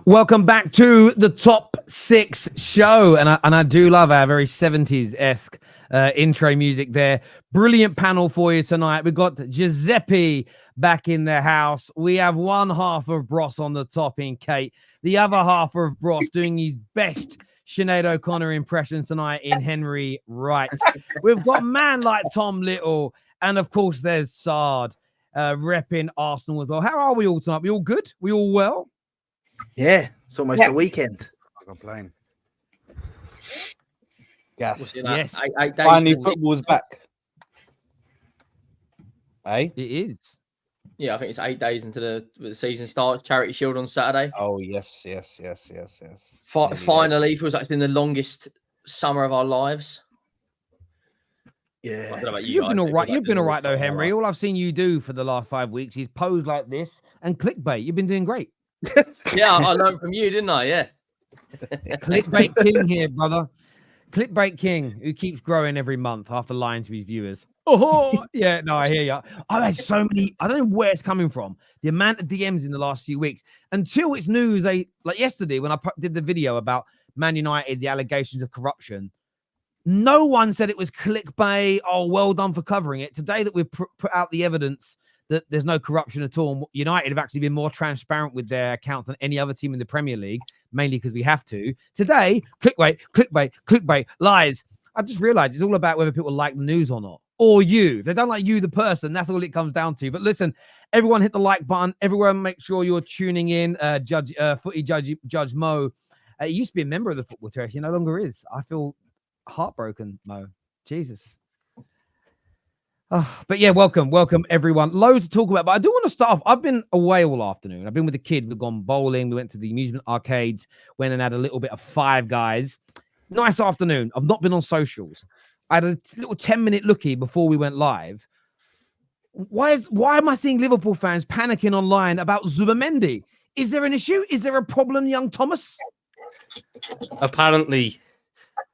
Welcome back to the Top 6 show. And I do love our very 70s-esque intro music there. Brilliant panel for you tonight. We've got Giuseppe back in the house. We have one half of Bros on the top in Kate. The other half of Bros doing his best Sinead O'Connor impression tonight in Henry Wright. We've got man like Tom Little. And, of course, there's Sard repping Arsenal as well. How are we all tonight? We all good? We all well? Yeah, it's almost the weekend. I'm complain. Gas. Yes. Finally, football's back. Hey? It is. Yeah, I think it's 8 days into the season starts. Charity Shield on Saturday. Oh, yes. Finally, feels like it's been the longest summer of our lives. Yeah. I don't know about You've guys, been all right. like You've been all right, though, summer. Henry. All I've seen you do for the last 5 weeks is pose like this and clickbait. You've been doing great. Yeah, I learned from you, didn't I? Yeah. Clickbait king here, brother. Clickbait king who keeps growing every month after lying to his viewers. Oh, yeah, no, I hear you. I've had so many. I don't know where it's coming from. The amount of DMs in the last few weeks until it's news. Like yesterday when I did the video about Man United, the allegations of corruption. No one said it was clickbait. Oh, well done for covering it. Today that we've put out the evidence that there's no corruption at all. United have actually been more transparent with their accounts than any other team in the Premier League, mainly because we have to. Today, clickbait, lies. I just realized it's all about whether people like the news or not. Or you. If they don't like you, the person, that's all it comes down to. But listen, everyone hit the like button. Everyone make sure you're tuning in. Footy Judge Mo. He used to be a member of the Football Terrace. He no longer is. I feel heartbroken, Mo. Jesus. But yeah, welcome everyone. Loads to talk about, but I do want to start off. I've been away all afternoon. I've been with the kid. We've gone bowling. We went to the amusement arcades, went and had a little bit of Five Guys. Nice afternoon. I've not been on socials. I had a little 10-minute lookie before we went live. Why am I seeing Liverpool fans panicking online about Zubimendi? Is there an issue? Is there a problem, young Thomas? Apparently,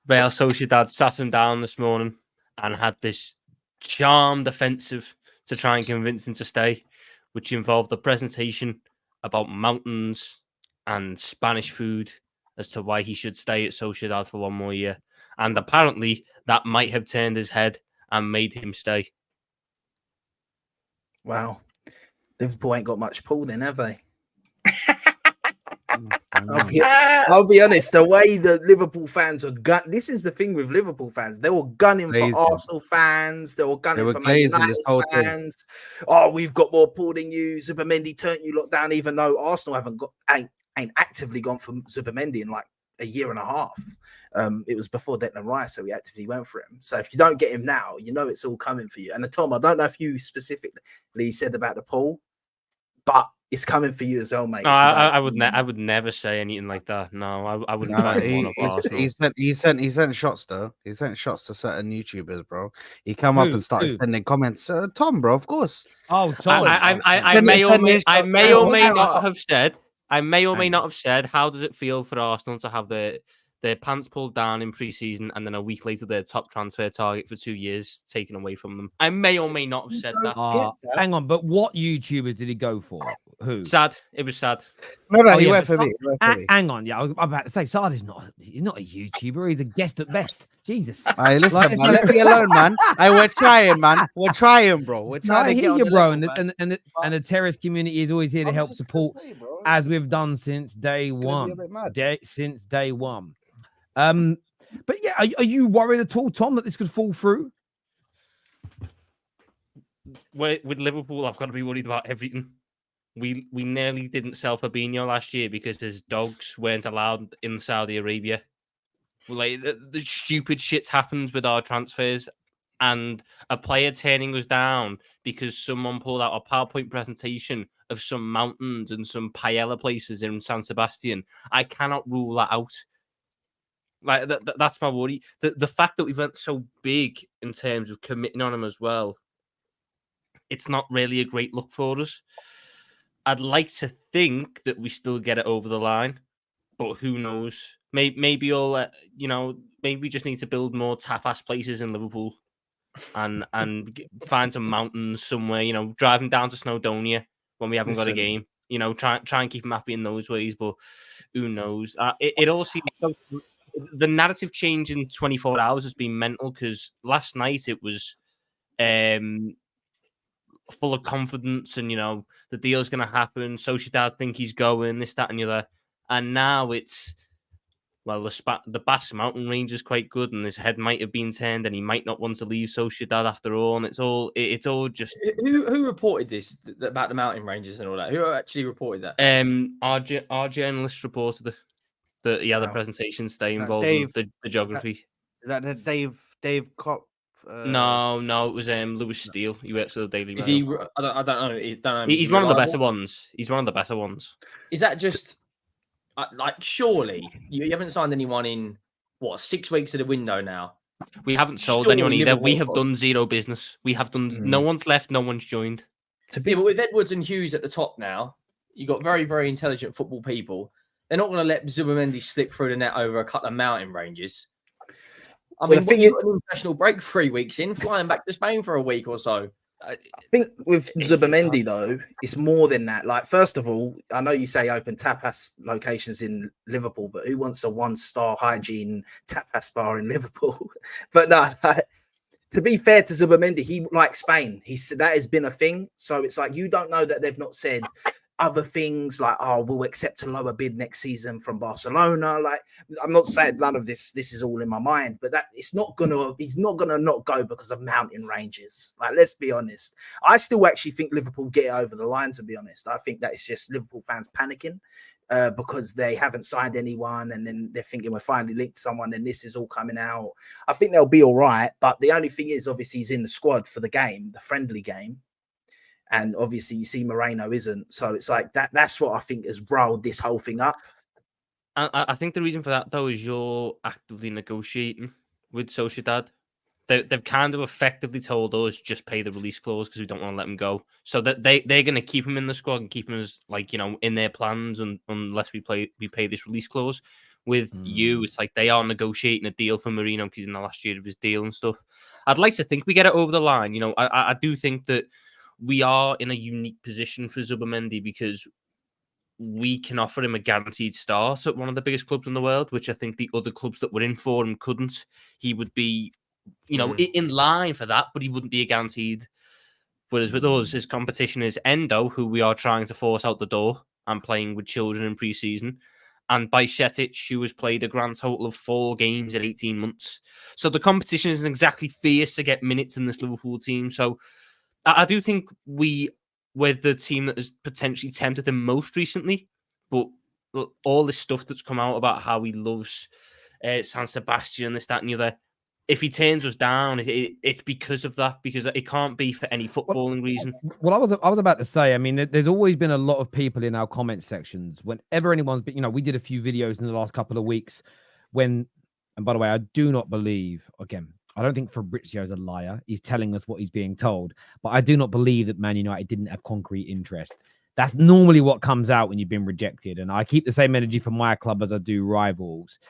Real Sociedad sat him down this morning and had this charmed offensive to try and convince him to stay, which involved a presentation about mountains and Spanish food as to why he should stay at Sociedad for one more year. And apparently that might have turned his head and made him stay. Wow. Liverpool ain't got much pull then, have they? I'll be honest, the way the Liverpool fans are this is the thing with Liverpool fans. They were gunning for Arsenal fans. They were gunning for Man United fans. Oh, we've got more pull than you. Zubimendi turned you lot down, even though Arsenal ain't actively gone for Zubimendi in like a year and a half. It was before Declan Rice, so we actively went for him. So if you don't get him now, you know it's all coming for you. And Tom, I don't know if you specifically said about the poll, but it's coming for you as well, mate. No, I would never say anything like that. No, I wouldn't. He sent shots though. He sent shots to certain YouTubers, bro. He come up and started sending comments. Tom, bro, of course. Oh, Tom. I may or may not have said. I may or may not have said. How does it feel for Arsenal to have their pants pulled down in pre-season and then a week later their top transfer target for 2 years taken away from them? I may or may not have said that. Hang on, but what YouTubers did he go for? Who? Sad. It was sad. No, he went for me. Hang on, yeah, I was about to say, Sad is he's not a YouTuber. He's a guest at best. Jesus. Hey, listen, man, let me alone, man. Hey, we're trying, man. We're trying, bro. We're trying to hear get you, bro. Level, and the terrace community is always here to help support, as we've done since day one. Since day one. But yeah, are you worried at all, Tom, that this could fall through? With Liverpool, I've got to be worried about everything. We nearly didn't sell Fabinho last year because his dogs weren't allowed in Saudi Arabia. Like the stupid shit happens with our transfers, and a player turning us down because someone pulled out a PowerPoint presentation of some mountains and some paella places in San Sebastian. I cannot rule that out. Like that's my worry. The fact that we went so big in terms of committing on him as well, it's not really a great look for us. I'd like to think that we still get it over the line, but who knows? Maybe all maybe we just need to build more tapas places in Liverpool, and find some mountains somewhere. Driving down to Snowdonia when we haven't got a game. Try and keep them happy in those ways. But who knows? It all seems so. The narrative change in 24 hours has been mental, because last night it was full of confidence and the deal's going to happen. Sociedad think he's going, this, that, and the other, and now it's the Basque Mountain Range is quite good, and his head might have been turned, and he might not want to leave Sociedad after all. And it's all just who reported this about the mountain ranges and all that? Who actually reported that? Our journalist reported it. That he had a presentation stay involved in the geography. Is that Dave Kopp? No, it was Lewis Steele. He works for the Daily Mail. Is he? I don't know. He's one of the better ones. He's one of the better ones. Is that just surely you haven't signed anyone in 6 weeks of the window now? We haven't sold anyone either. We have done zero business. We have done. No one's left. No one's joined. But with Edwards and Hughes at the top now, you got very, very intelligent football people. They're not going to let Zubimendi slip through the net over a couple of mountain ranges. I mean, when you got an international break 3 weeks in, flying back to Spain for a week or so. I think with Zubimendi, though, it's more than that. Like, first of all, I know you say open tapas locations in Liverpool, but who wants a 1-star hygiene tapas bar in Liverpool? But no, to be fair to Zubimendi, he likes Spain. That has been a thing. So it's like, you don't know that they've not said other things like, oh, we'll accept a lower bid next season from Barcelona. Like, I'm not saying none of this is all in my mind, but he's not gonna not go because of mountain ranges. Like, let's be honest. I still actually think Liverpool get it over the line, to be honest. I think that it's just Liverpool fans panicking because they haven't signed anyone, and then they're thinking we're finally linked to someone and this is all coming out. I think they'll be all right, but the only thing is, obviously, he's in the squad for the game, the friendly game. And obviously, you see Merino isn't. So it's like that's what I think has rolled this whole thing up. I think the reason for that, though, is you're actively negotiating with Sociedad. They've kind of effectively told us just pay the release clause because we don't want to let him go. So that they're going to keep him in the squad and keep him as, like, in their plans, and unless we pay this release clause. With you, it's like they are negotiating a deal for Merino because he's in the last year of his deal and stuff. I'd like to think we get it over the line. I do think that we are in a unique position for Zubimendi because we can offer him a guaranteed start at one of the biggest clubs in the world, which I think the other clubs that were in for him couldn't. He would be, in line for that, but he wouldn't be a guaranteed. Whereas with us, his competition is Endo, who we are trying to force out the door and playing with children in pre-season, and Bajcetic, who has played a grand total of 4 games in 18 months. So the competition isn't exactly fierce to get minutes in this Liverpool team. So I do think we're the team that has potentially tempted him most recently, but all this stuff that's come out about how he loves San Sebastian, this, that, and the other, if he turns us down, it's because of that, because it can't be for any footballing reason. Well, I was about to say, I mean, there's always been a lot of people in our comment sections. Whenever anyone's been, we did a few videos in the last couple of weeks and by the way, I do not believe, again, I don't think Fabrizio is a liar. He's telling us what he's being told. But I do not believe that Man United didn't have concrete interest. That's normally what comes out when you've been rejected. And I keep the same energy for my club as I do rivals.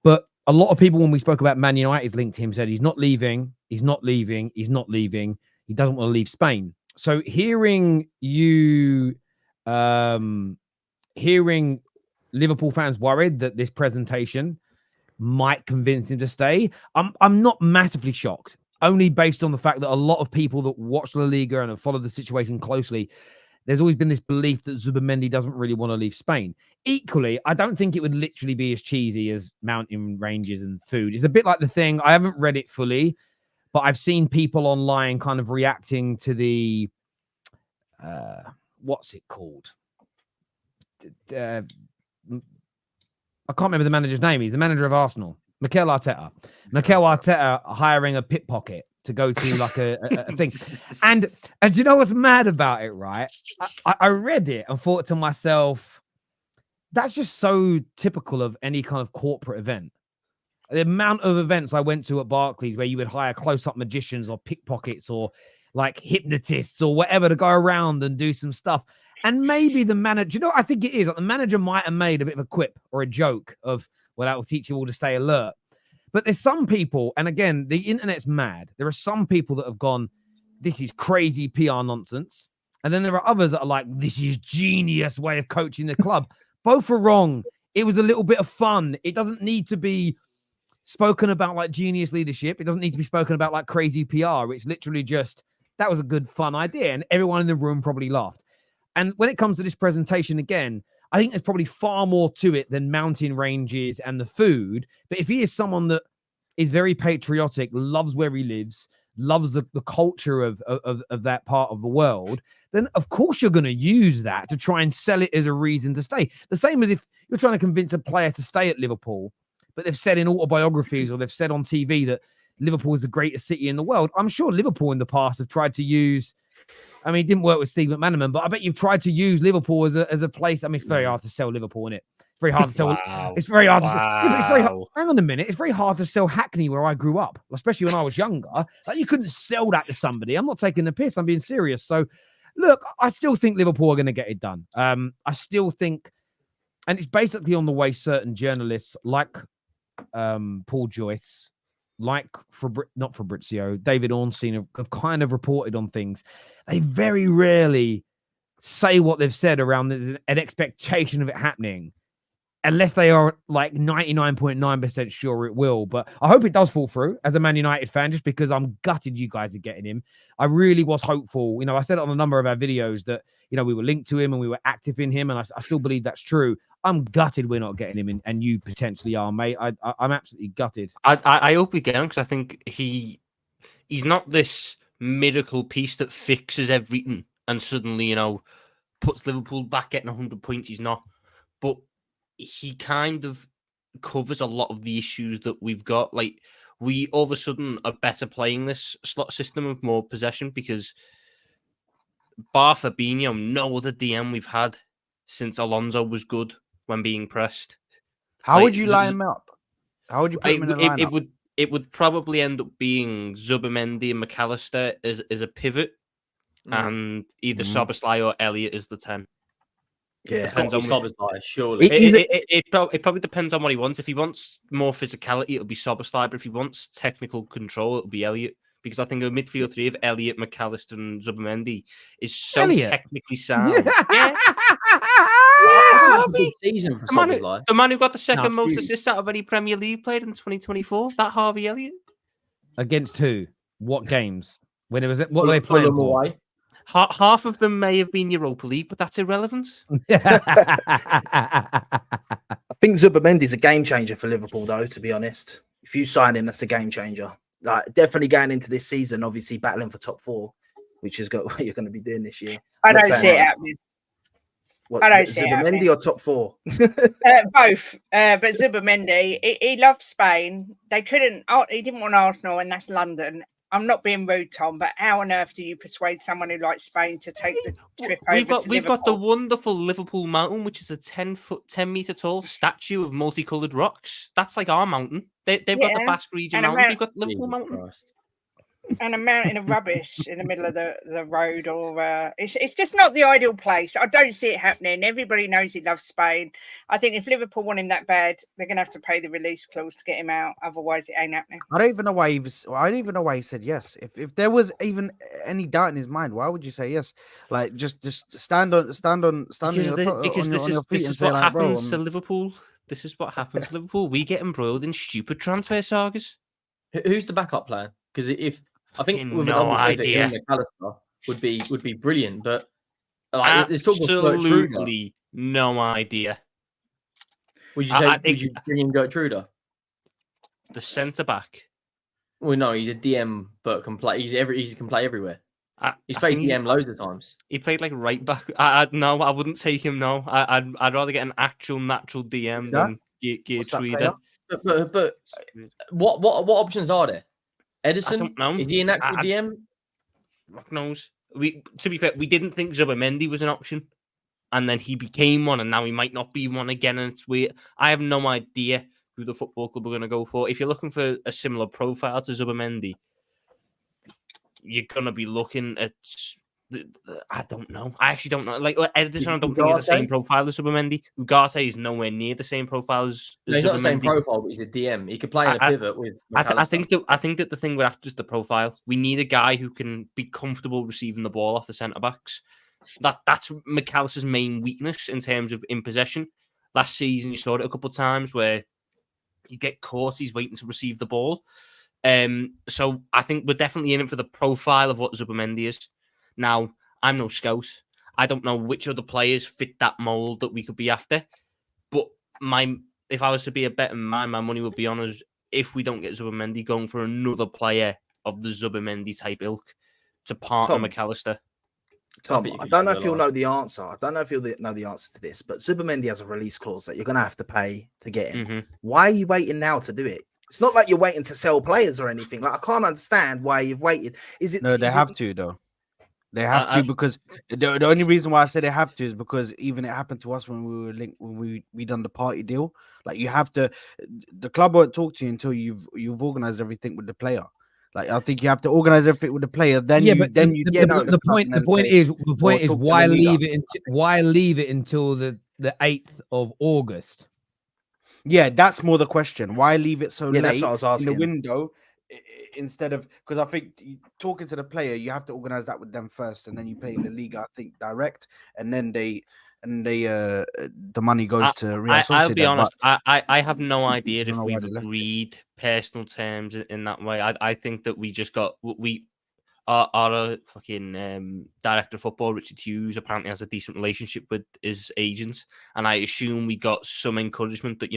But a lot of people, when we spoke about Man United's link to him, said he's not leaving. He's not leaving. He's not leaving. He doesn't want to leave Spain. So hearing Liverpool fans worried that this presentation might convince him to stay, I'm not massively shocked, only based on the fact that a lot of people that watch La Liga and have followed the situation closely, there's always been this belief that Zubimendi doesn't really want to leave Spain. Equally, I don't think it would literally be as cheesy as mountain ranges and food. It's a bit like the thing, I haven't read it fully, but I've seen people online kind of reacting to the what's it called? I can't remember the manager's name. He's the manager of Arsenal, Mikel Arteta. Mikel Arteta hiring a pickpocket to go to like a thing. And do you know what's mad about it, right? I read it and thought to myself, that's just so typical of any kind of corporate event. The amount of events I went to at Barclays where you would hire close-up magicians or pickpockets or like hypnotists or whatever to go around and do some stuff. And maybe the manager, I think it is. Like the manager might have made a bit of a quip or a joke of, well, that will teach you all to stay alert. But there's some people, and again, the internet's mad. There are some people that have gone, this is crazy PR nonsense. And then there are others that are like, this is genius way of coaching the club. Both are wrong. It was a little bit of fun. It doesn't need to be spoken about like genius leadership. It doesn't need to be spoken about like crazy PR. It's literally just, that was a good, fun idea. And everyone in the room probably laughed. And when it comes to this presentation, again, I think there's probably far more to it than mountain ranges and the food. But if he is someone that is very patriotic, loves where he lives, loves the culture of that part of the world, then of course you're going to use that to try and sell it as a reason to stay. The same as if you're trying to convince a player to stay at Liverpool, but they've said in autobiographies or they've said on TV that Liverpool is the greatest city in the world. I'm sure Liverpool in the past have tried to use, I mean, it didn't work with Steve McManaman, but I bet you've tried to use Liverpool as a place. I mean, it's very hard to sell Liverpool, isn't it? It's very hard to sell. Wow. It's very hard to sell. Yeah, but it's very hard. Hang on a minute. It's very hard to sell Hackney where I grew up, especially when I was younger. Like, you couldn't sell that to somebody. I'm not taking the piss. I'm being serious. So, look, I still think Liverpool are going to get it done. I still think, and it's basically on the way certain journalists like Paul Joyce, like not Fabrizio, David Ornstein have kind of reported on things. They very rarely say what they've said around an expectation of it happening, unless they are like 99.9% sure it will. But I hope it does fall through as a Man United fan, just because I'm gutted you guys are getting him. I really was hopeful. I said it on a number of our videos that, we were linked to him and we were active in him. And I still believe that's true. I'm gutted we're not getting him, and you potentially are, mate. I'm absolutely gutted. I hope we get him, because I think he's not this miracle piece that fixes everything and suddenly, puts Liverpool back getting 100 points. He's not. But he kind of covers a lot of the issues that we've got. Like, we all of a sudden are better playing this slot system with more possession, because bar Fabinho, no other DM we've had since Alonso was good when being pressed. How would you line him up? How would you put him in the lineup? It would probably end up being Zubimendi and McAllister as a pivot, and either Szoboszlai or Elliott as the 10. Yeah, depends on Szoboszlai, surely. It probably depends on what he wants. If he wants more physicality, it'll be Szoboszlai. But if he wants technical control, it'll be Elliott. Because I think a midfield three of Elliott, McAllister, and Zubimendi is so technically sound. Yeah. Season for Szoboszlai. The man who got the second most assists out of any Premier League played in 2024. That Harvey Elliott. Against who? What games? When it was? What were they playing for? Away. Half of them may have been Europa League, but that's irrelevant. I think Zubimendi's a game changer for Liverpool, though, to be honest. If you sign him, that's a game changer. Definitely going into this season, obviously battling for top 4, which is what you're going to be doing this year. I don't see it happening. What, I don't see Zubimendi or top 4? Both. But Zubimendi, he loved Spain. He didn't want Arsenal, and that's London. I'm not being rude, Tom, but how on earth do you persuade someone who likes Spain to take the trip over to We've got the wonderful Liverpool mountain, which is a 10 meter tall statue of multicolored rocks. That's like our mountain. They've got the Basque region mountain. We've got Liverpool mountain. Christ. And a mountain of rubbish in the middle of the road, or it's just not the ideal place. I don't see it happening. Everybody knows he loves Spain. I think if Liverpool want him that bad, they're going to have to pay the release clause to get him out. Otherwise, it ain't happening. I don't even know why he said yes. If there was even any doubt in his mind, why would you say yes? Like just stand on Because your feet this and is say, what like, happens to Liverpool. This is what happens to Liverpool. We get embroiled in stupid transfer sagas. Who's the backup plan? Because I think with no idea. McAllister would be brilliant, but absolutely no idea. Would you bring in Gertruda? The centre back. Well, no, he's a DM, but can play. He can play everywhere. He's played DM loads of times. He played like right back. No, I wouldn't take him. No, I'd rather get an actual natural DM than Gertruda. But what options are there? Edison? I don't know. Is he an actual DM? Fuck knows. To be fair, we didn't think Zubimendi was an option, and then he became one, and now he might not be one again. And it's weird. I have no idea who the football club are going to go for. If you're looking for a similar profile to Zubimendi, you're going to be looking at I don't know. I actually don't know. Like Ederson, I don't think he's the same profile as Zubimendi. Ugarte is nowhere near the same profile as no, he's not the same profile, but he's a DM. He could play in a pivot with I think that the thing with that's just the profile. We need a guy who can be comfortable receiving the ball off the centre backs. That's McAllister's main weakness in terms of in possession. Last season, you saw it a couple of times where you get caught, he's waiting to receive the ball. So I think we're definitely in it for the profile of what Zubimendi is. Now, I'm no scout. I don't know which other players fit that mould that we could be after. But if I was to be a betting man, my money would be on us if we don't get Zubimendi going for another player of the Zubimendi type ilk to partner McAllister. Tom, I don't know if you'll know the answer. I don't know if you'll know the answer to this, but Zubimendi has a release clause that you're going to have to pay to get him. Mm-hmm. Why are you waiting now to do it? It's not like you're waiting to sell players or anything. Like I can't understand why you've waited. Is it? No, they have to though. They have to because the only reason why I say they have to is because even it happened to us when we were linked when we done the party deal. Like you have to, the club won't talk to you until you've organized everything with the player. Like I think you have to organize everything with the player. Then the point is why leave it until the 8th of August? Yeah, that's more the question. Why leave it so late that's what I was asking. in the window instead of, because I think talking to the player, you have to organize that with them first, and then you play in the league, I think, direct, and then the money goes to Real Sociedad. I'll be honest, I have no idea if we've agreed personal terms in that way. I think that we just got our fucking director of football, Richard Hughes, apparently has a decent relationship with his agents, and I assume we got some encouragement that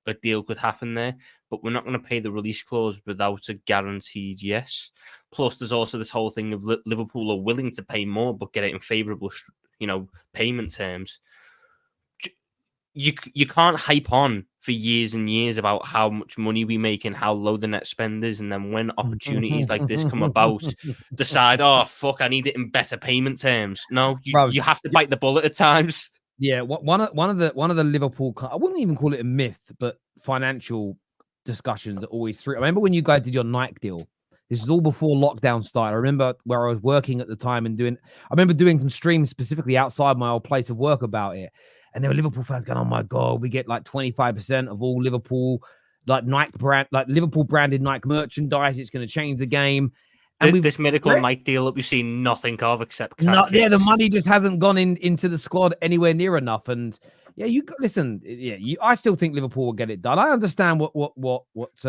a deal could happen there, but we're not going to pay the release clause without a guaranteed yes. Plus, there's also this whole thing of Liverpool are willing to pay more, but get it in favourable, payment terms. You can't hype on for years and years about how much money we make and how low the net spend is, and then when opportunities like this come about, decide, oh fuck, I need it in better payment terms. No, you have to bite the bullet at times. Yeah, one of the Liverpool, I wouldn't even call it a myth, but financial discussions are always through. I remember when you guys did your Nike deal. This is all before lockdown started. I remember where I was working at the time and I remember doing some streams specifically outside my old place of work about it. And there were Liverpool fans going, "Oh my god, we get like 25% of all Liverpool, like Nike brand, like Liverpool branded Nike merchandise. It's going to change the game." And this miracle Nike deal that we've seen nothing of except the money just hasn't gone into the squad anywhere near enough. And yeah, I still think Liverpool will get it done. I understand what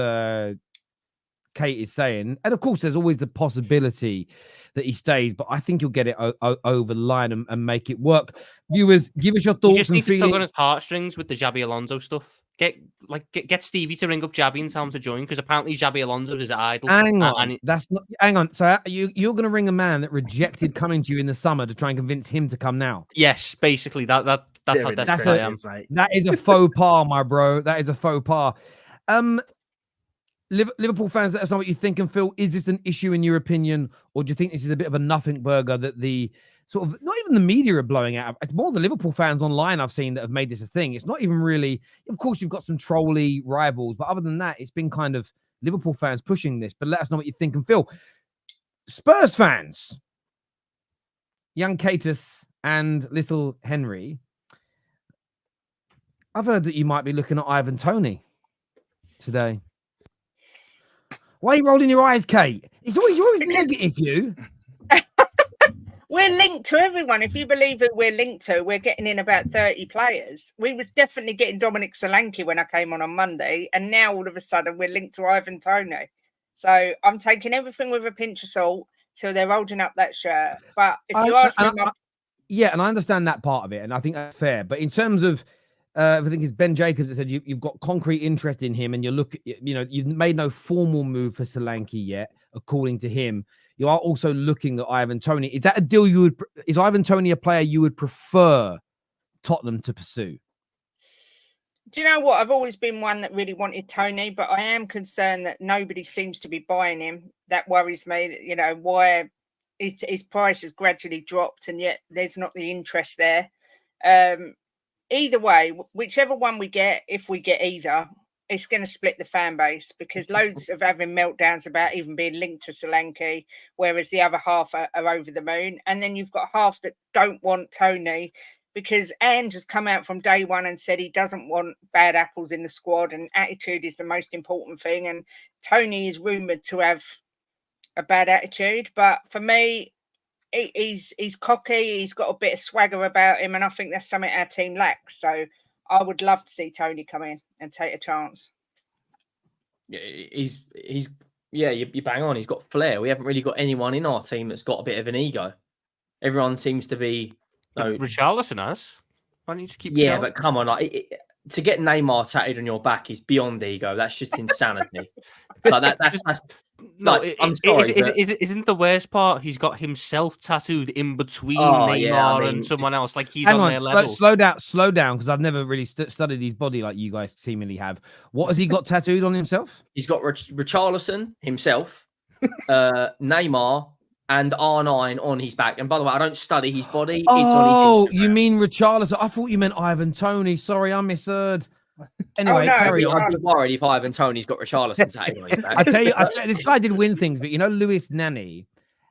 Kate is saying, and of course, there's always the possibility that he stays, but I think you'll get it over the line and make it work. Viewers, give us your thoughts. You just need to tug on his heartstrings with the Xabi Alonso stuff. Get Stevie to ring up Xabi and tell him to join, because apparently Xabi Alonso is idol. Hang on. So you're going to ring a man that rejected coming to you in the summer to try and convince him to come now? Yes, basically that's how desperate I am. That is a faux pas, my bro. That is a faux pas. Liverpool fans, let us know what you think. And Phil, is this an issue in your opinion, or do you think this is a bit of a nothing burger that the sort of, not even the media are blowing out? It's more the Liverpool fans online I've seen that have made this a thing. It's not even really, of course, you've got some trolly rivals, but other than that, it's been kind of Liverpool fans pushing this. But let us know what you think. And Phil, Spurs fans, young Catus and little Henry, I've heard that you might be looking at Ivan Toney today. Why are you rolling your eyes, Kate? You're always negative, you. We're linked to everyone. If you believe it, we're linked to. We're getting in about 30 players. We was definitely getting Dominic Solanke when I came on Monday, and now all of a sudden we're linked to Ivan Toney. So I'm taking everything with a pinch of salt till they're holding up that shirt. But if you ask me, and I understand that part of it, and I think that's fair. But in terms of I think it's Ben Jacobs that said you've got concrete interest in him, and you've made no formal move for Solanke yet, according to him. You are also looking at Ivan Toney. Is that a deal is Ivan Toney a player you would prefer Tottenham to pursue? Do you know what? I've always been one that really wanted Toney, but I am concerned that nobody seems to be buying him. That worries me. Why his price has gradually dropped, and yet there's not the interest there. Either way, whichever one we get, if we get either, it's going to split the fan base because loads of having meltdowns about even being linked to Solanke, whereas the other half are over the moon. And then you've got half that don't want Toney because Ange has come out from day one and said he doesn't want bad apples in the squad and attitude is the most important thing. And Toney is rumoured to have a bad attitude. But for me, he's cocky. He's got a bit of swagger about him. And I think that's something our team lacks. So I would love to see Toney come in and take a chance. Yeah, you bang on. He's got flair. We haven't really got anyone in our team that's got a bit of an ego. Everyone seems to be. Richarlison has. Why don't you just keep? Yeah, but come on, to get Neymar tattooed on your back is beyond ego. That's just insanity. Like that's no. Like, I'm sorry, isn't the worst part? He's got himself tattooed in between Neymar and someone else. Like he's on their level. Slow down, because I've never really studied his body like you guys seemingly have. What has he got tattooed on himself? He's got Richarlison himself, Neymar, and R9 on his back. And by the way, I don't study his body. It's on his Instagram. You mean Richarlison? I thought you meant Ivan Toney. Sorry, I misheard. Anyway, carry on. I'd be worried if Ivan Toney's got Richarlison tattooed on his back. I tell you, this guy did win things, but you know, Lewis Nani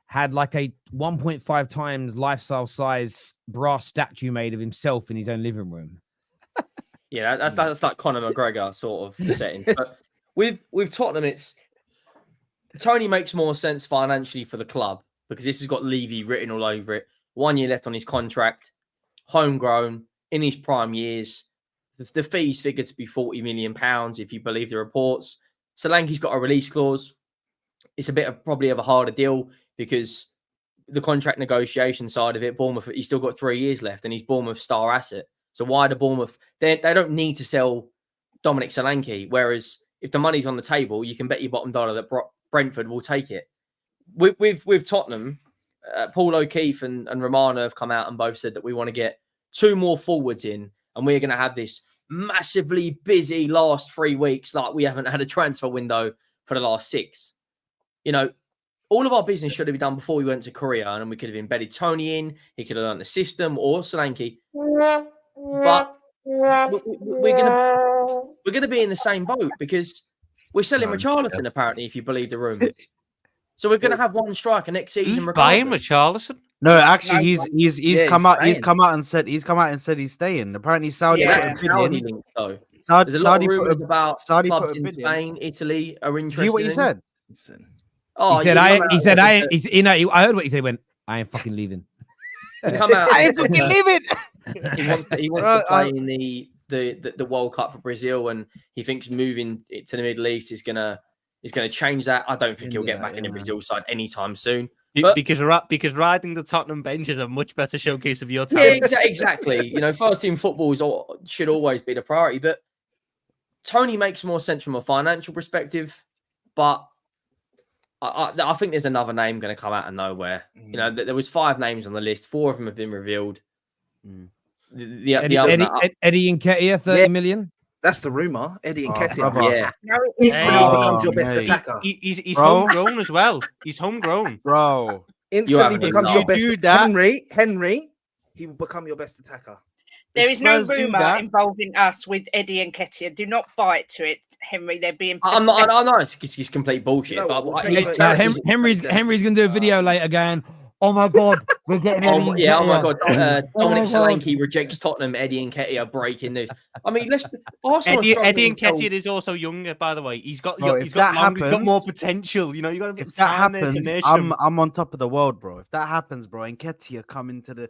had like a 1.5 times lifestyle size brass statue made of himself in his own living room. Yeah, that's like Conor McGregor sort of setting. But with Tottenham, it's Toney makes more sense financially for the club because this has got Levy written all over it. 1 year left on his contract, homegrown, in his prime years. The fees figured to be £40 million if you believe the reports. Solanke's got a release clause. It's a bit of probably of a harder deal because the contract negotiation side of it, Bournemouth, he's still got 3 years left and he's Bournemouth's star asset. So why do Bournemouth? They don't need to sell Dominic Solanke. Whereas if the money's on the table, you can bet your bottom dollar that Brentford will take it. With Tottenham, Paul O'Keefe and Romano have come out and both said that we want to get 2 more forwards in and we're going to have this massively busy last 3 weeks like we haven't had a transfer window for the last 6. You know, all of our business should have been done before we went to Korea and we could have embedded Toney in, he could have learned the system or Solanke. But we're gonna be in the same boat because we're selling Richarlison apparently, if you believe the rumours. So we're gonna have one striker next season. Who's buying Richarlison? No, actually, he's come out and said he's staying. Apparently, Saudi put a bid in. There's a lot of rumours about clubs in Spain, Italy are interested. See what he said? Oh, he said, I heard what he said. He went, I ain't fucking leaving. Come out. I ain't fucking leaving. He wants to play in the World Cup for Brazil, and he thinks moving it to the Middle East is gonna change that. I don't think he'll get back in the Brazil side anytime soon. But, because riding the Tottenham bench is a much better showcase of your talent. Yeah, exactly. You know, first team football should always be the priority. But Toney makes more sense from a financial perspective. But I think there's another name going to come out of nowhere. You know, there was 5 names on the list. 4 of them have been revealed. Eddie Nketiah, 30 million. That's the rumor. Eddie Nketiah. Yeah. Instantly becomes your best attacker. He's homegrown as well. He's homegrown. Bro. Instantly becomes your best. Henry, he will become your best attacker. There is no rumour involving us with Eddie Nketiah. Do not buy to it, Henry. They're being. I know it's complete bullshit. Henry's going to do a video later going, oh my God, we're getting Eddie Nketiah. Oh my God. Dominic Solanke rejects Tottenham. Eddie Nketiah breaking news. I mean, Eddie Nketiah is also younger, by the way. He's got more potential. You know, you got to. If that happens, I'm on top of the world, bro. If that happens, bro, Nketiah come into the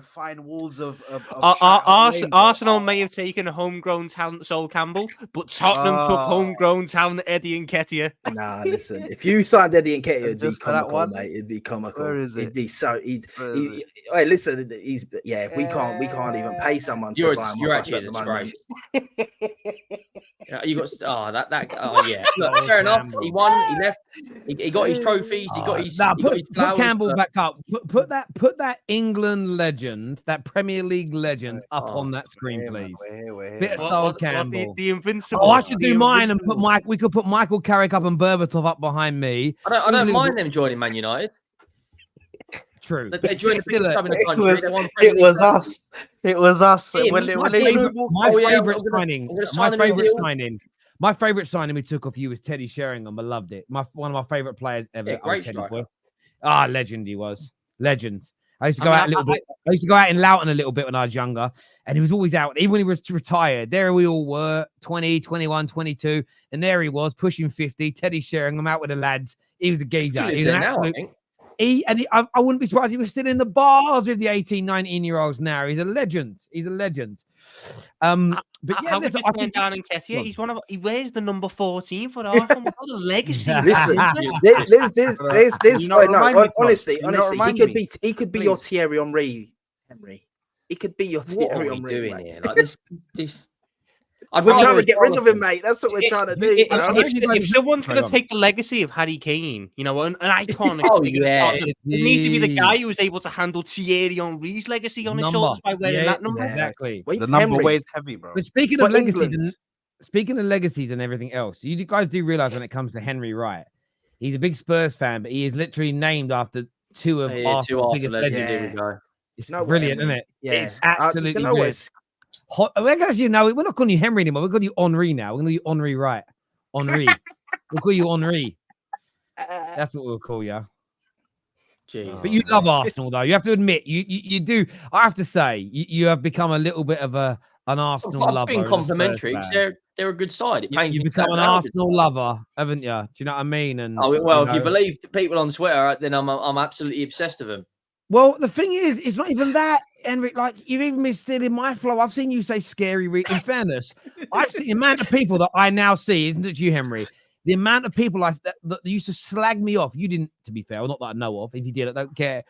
fine walls of Arsenal may have taken a homegrown talent, Sol Campbell, but Tottenham took homegrown talent Eddie Nketiah. Nah, listen. If you signed Eddie Nketiah, it'd be comical, mate. It'd be comical. Where is it? It'd be so. Hey, listen. We can't even pay someone to buy him. You're actually a disgrace. You got Look, fair enough. He won. He left. He got his trophies. He got his. Put Campbell back up. Put that England legend, that Premier League legend, up on that screen, please. Bit of Sol Campbell. The invincible. Oh, I should do mine and put Mike. We could put Michael Carrick up and Berbatov up behind me. I don't mind them joining Man United. True. It was us. My favorite signing. My favorite signing we took off you was Teddy Sheringham. I loved it. One of my favorite players ever. Yeah, great striker. Legend he was. Legend. I used to go out a little bit. I used to go out in Loughton a little bit when I was younger, and he was always out. Even when he was retired, there we all were, 20, 21, 22, and there he was, pushing 50, Teddy Sheringham out with the lads. He was a geezer. He was an absolute... I wouldn't be surprised if he was still in the bars with the 18, 19-year-olds now. He's a legend. He's a legend. But yeah, how could you turn down Nketiah? He wears the number 14 for Arsenal. What a legacy! Listen, honestly, he could be your Thierry Henry. He could be your Thierry Henry. What are we doing here? Like this. We're trying to get rid of him, mate. That's what we're trying to do. If someone's going to take the legacy of Harry Kane, you know, an icon, it needs to be the guy who was able to handle Thierry Henry's legacy on his shoulders by wearing that number. Exactly. The number weighs heavy, bro. But speaking of legacies and everything else, you guys do realize when it comes to Henry Wright, he's a big Spurs fan, but he is literally named after two of Arsenal's biggest legends. It's brilliant, isn't it? Yeah, it's absolutely brilliant. We're not calling you Henry anymore. We're calling you Henri now. We're going to call you Henry Wright. Henri. We'll call you Henri. That's what we'll call you. Jeez. But you love Arsenal, though. You have to admit, you do. I have to say, you have become a little bit of an Arsenal lover. I've been complimentary. They're a good side. You've become an Arsenal lover, haven't you? Do you know what I mean? And if you believe people on Twitter, then I'm absolutely obsessed with them. Well, the thing is, it's not even that, Henrik. Like, you've even been stealing my flow. I've seen you say scary. In fairness, I've seen the amount of people that I now see, isn't it you, Henry? The amount of people that used to slag me off. You didn't, to be fair, well, not that I know of. If you did, I don't care.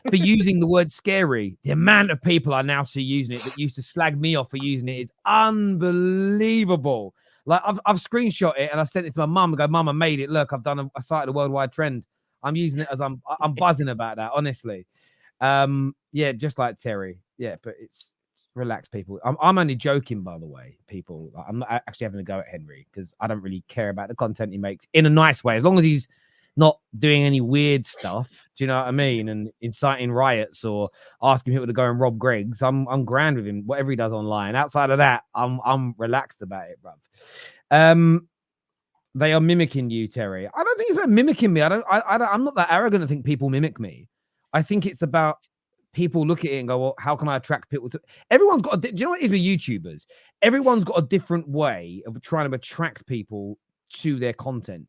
For using the word scary. The amount of people I now see using it that used to slag me off for using it is unbelievable. Like, I've screenshot it and I sent it to my mum and go, Mum, I made it. Look, I cited a worldwide trend. I'm using it as I'm buzzing about that, honestly. Yeah, just like Terry. Yeah, but it's relax, people. I'm only joking, by the way, people. I'm not actually having a go at Henry because I don't really care about the content he makes in a nice way, as long as he's not doing any weird stuff. Do you know what I mean? And inciting riots or asking people to go and rob Greg's. I'm grand with him. Whatever he does online. Outside of that, I'm relaxed about it, bruv. They are mimicking you, Terry. I don't think it's about mimicking me. I'm not that arrogant to think people mimic me. I think it's about people look at it and go, well, how can I attract people to... Everyone's got do you know what it is with YouTubers? Everyone's got a different way of trying to attract people to their content.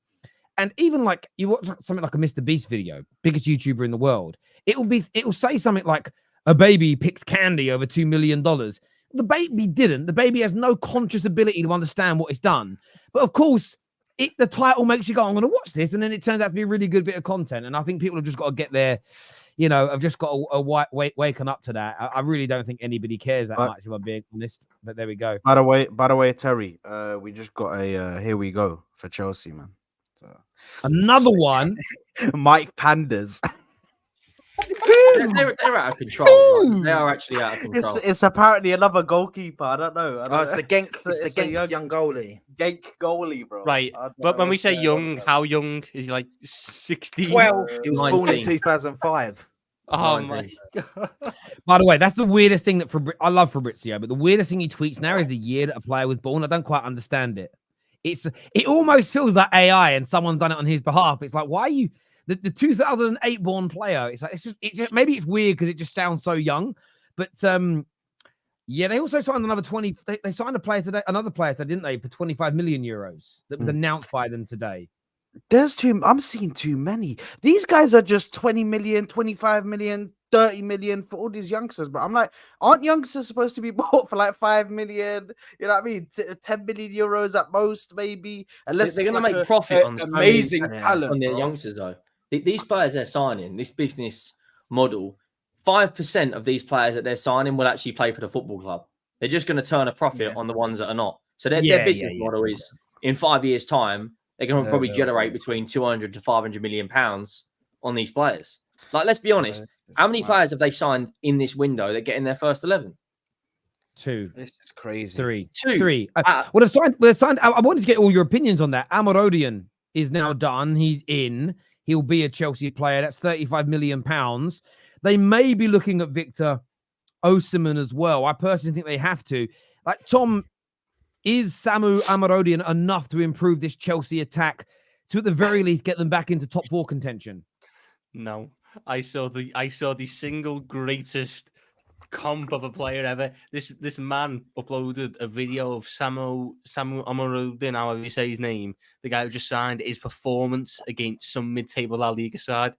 And even like you watch something like a Mr. Beast video, biggest YouTuber in the world, it will say something like a baby picked candy over $2 million. The baby didn't. The baby has no conscious ability to understand what it's done. But of course, the title makes you go, I'm going to watch this. And then it turns out to be a really good bit of content. And I think people have just got to get there. You know, I've just got a waken up to that. I really don't think anybody cares that much, if I'm being honest. But there we go. By the way, Terry, we just got a here we go for Chelsea, man. So. Another one. Mike Pandas. They're out of control. Like, they are actually out of control. It's apparently another goalkeeper. I don't know. It's the Genk. It's the Genk young goalie. Genk goalie, bro. Right. But when we say young, how young is he? Like 16? Well, he was born in 2005. Oh my God. By the way, that's the weirdest thing that I love Fabrizio, but the weirdest thing he tweets now is the year that a player was born. I don't quite understand it. It almost feels like AI and someone's done it on his behalf. It's like, why are you the 2008 born player? It's like it's just maybe it's weird because it just sounds so young. But yeah, they also signed another 20. They signed another player today, didn't they, for 25 million euros that was announced by them today. I'm seeing too many. These guys are just 20 million, 25 million, 30 million for all these youngsters, but I'm like, aren't youngsters supposed to be bought for like 5 million? You know what I mean? 10 million euros at most, maybe. Unless they're going to make profit on amazing talent on their youngsters, though. These players they're signing, this business model, 5% of these players that they're signing will actually play for the football club. They're just going to turn a profit on the ones that are not. So their business model is in 5 years' time, they're going to probably generate between 200 to 500 million pounds on these players. Like, let's be honest. How many players have they signed in this window that get in their first 11? 2. This is crazy. 3. 3. They've signed. I wanted to get all your opinions on that. Amarodian is now done. He's in. He'll be a Chelsea player. That's 35 million pounds. They may be looking at Victor Osimhen as well. I personally think they have to. Like Tom Is Samu Amarodian enough to improve this Chelsea attack to at the very least get them back into top 4 contention? No, I saw the single greatest comp of a player ever. This man uploaded a video of Samu Amarodian, however you say his name, the guy who just signed, his performance against some mid-table La Liga side.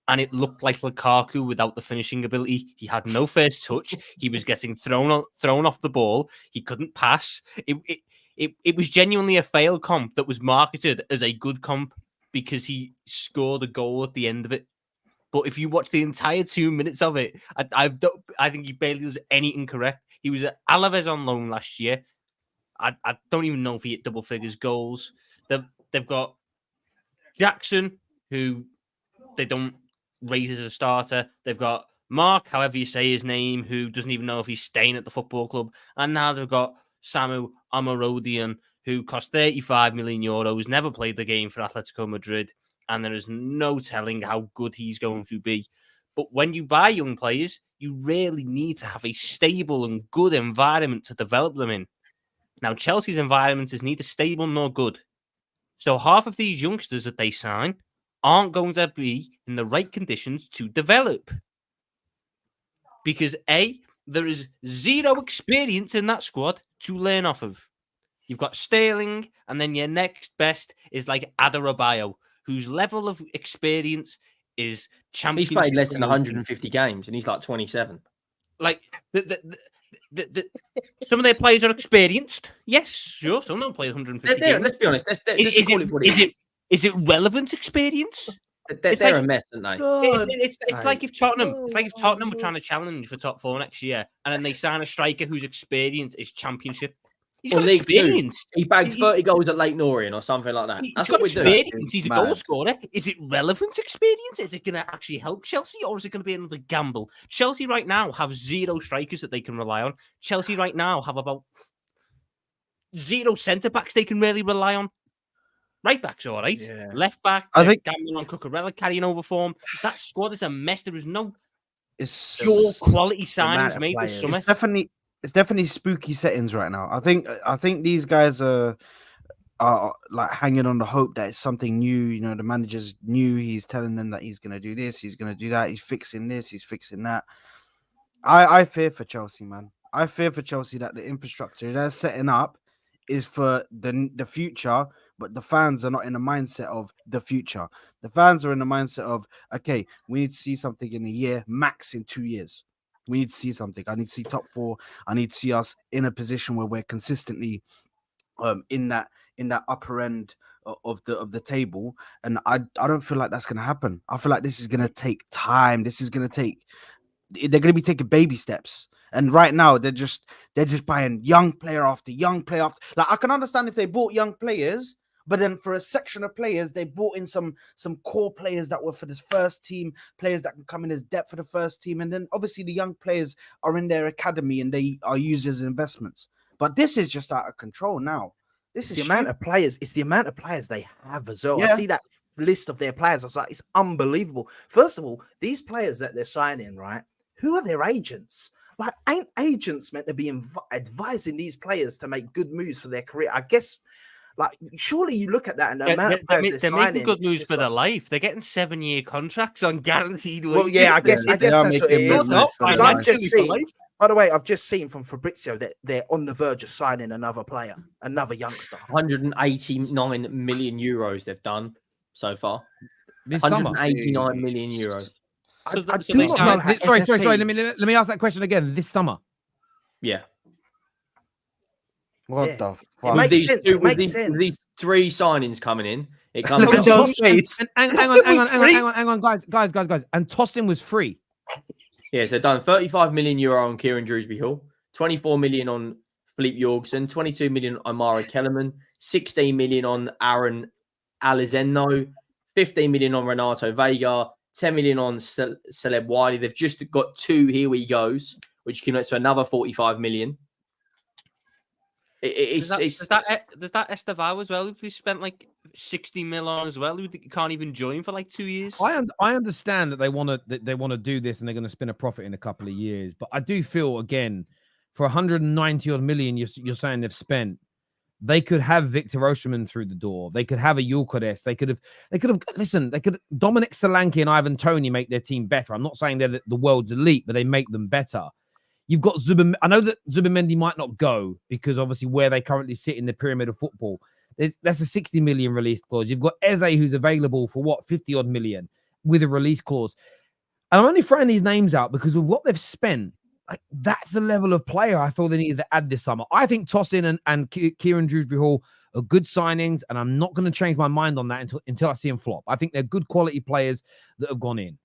And it looked like Lukaku without the finishing ability. He had no first touch. He was getting thrown off the ball. He couldn't pass. It was genuinely a failed comp that was marketed as a good comp because he scored a goal at the end of it. But if you watch the entire 2 minutes of it, I think he barely does anything correct. He was at Alaves on loan last year. I don't even know if he hit double figures goals. They've got Jackson, who they don't rate as a starter. They've got Mark, however you say his name, who doesn't even know if he's staying at the football club. And now they've got Samu Amarodian, who cost 35 million euros, never played the game for Atletico Madrid, and there is no telling how good he's going to be. But when you buy young players, you really need to have a stable and good environment to develop them in. Now, Chelsea's environment is neither stable nor good. So half of these youngsters that they sign aren't going to be in the right conditions to develop. Because A, there is zero experience in that squad to learn off of. You've got Sterling, and then your next best is like Adarabioyo, whose level of experience is championship. He's played less than 150 games, and he's like 27. Like, some of their players are experienced. Yes, sure. Some of them play 150 games. Let's be honest. Is it relevant experience? They're a mess, aren't they? It's like if Tottenham were trying to challenge for top 4 next year, and then they sign a striker whose experience is championship. He's got experience. He bagged 30 goals at Leyton Orient or something like that. That's what we do. He's a goal scorer. Is it relevant experience? Is it going to actually help Chelsea, or is it going to be another gamble? Chelsea right now have 0 strikers that they can rely on. Chelsea right now have about 0 centre backs they can really rely on. Right back's all right. Yeah. Left back, I think gambling on Cucurella carrying over form. That squad is a mess. There is no pure quality signings made this summer. It's definitely spooky settings right now. I think these guys are like hanging on the hope that it's something new. You know, the manager's new. He's telling them that he's going to do this, he's going to do that. He's fixing this, he's fixing that. I fear for Chelsea, man. I fear for Chelsea that the infrastructure they're setting up is for the future, but the fans are not in the mindset of the future. The fans are in the mindset of, okay, we need to see something in a year, max in 2 years. We need to see something. I need to see top 4. I need to see us in a position where we're consistently in that upper end of the table. And I don't feel like that's going to happen. I feel like this is going to take time. They're going to be taking baby steps. And right now they're just buying young player after young player after. Like, I can understand if they bought young players, but then for a section of players, they brought in some core players that were for the first team, players that can come in as depth for the first team. And then obviously the young players are in their academy and they are used as investments. But this is just out of control now. This is the amount of players. It's the amount of players they have as well. Yeah. I see that list of their players. I was like, it's unbelievable. First of all, these players that they're signing, right? Who are their agents? Like, ain't agents meant to be advising these players to make good moves for their career? I guess. Like, surely you look at that and the amount of players they're making good moves for their life. They're getting 7-year contracts on guaranteed wages. Well, yeah, I guess that's what it is. I've just seen, by the way, I've just seen from Fabrizio that they're on the verge of signing another player, another youngster. 189 million euros they've done so far. This 189 million euros. Sorry. Let me ask that question again. This summer. Yeah. What the fuck? It makes sense. It makes sense. With these 3 signings coming in, it comes. Look at Joe's face. Hang on, guys. And Tostin was free. Yes, they've done 35 million euro on Kieran Drewsbury Hall, 24 million on Philippe Jorgensen, 22 million on Amara Kellerman, 16 million on Aaron Alizeno, 15 million on Renato Vega, 10 million on Celeb Wiley. They've just got 2 here we goes, which connects to another 45 million. Does that Estevao as well? They spent like 60 mil on as well. Who can't even join for like 2 years. I understand that they want to do this and they're going to spin a profit in a couple of years. But I do feel, again, for 190 odd million, you're saying they've spent. They could have Victor Osimhen through the door. They could have a Ugarte. They could have. Listen. They could. Dominic Solanke and Ivan Toney make their team better. I'm not saying they're the world's elite, but they make them better. You've got Zubimendi. I know that Zubimendi might not go because obviously where they currently sit in the pyramid of football, that's a 60 million release clause. You've got Eze, who's available for what 50 odd million with a release clause. And I'm only throwing these names out because of what they've spent. Like, that's the level of player I feel they needed to add this summer. I think Tosin and Kieran Dewsbury-Hall are good signings, and I'm not going to change my mind on that until I see them flop. I think they're good quality players that have gone in.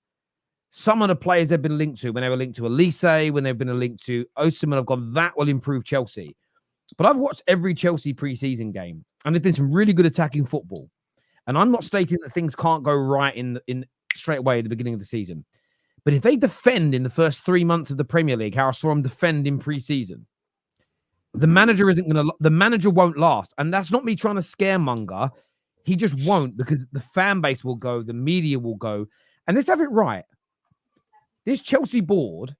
Some of the players they've been linked to, when they were linked to Elise, when they've been linked to Osimhen, have gone, that will improve Chelsea. But I've watched every Chelsea preseason game, and there's been some really good attacking football. And I'm not stating that things can't go right in straight away at the beginning of the season. But if they defend in the first 3 months of the Premier League, how I saw them defend in pre-season, the manager won't last. And that's not me trying to scaremonger. He just won't, because the fan base will go, the media will go. And let's have it right. This Chelsea board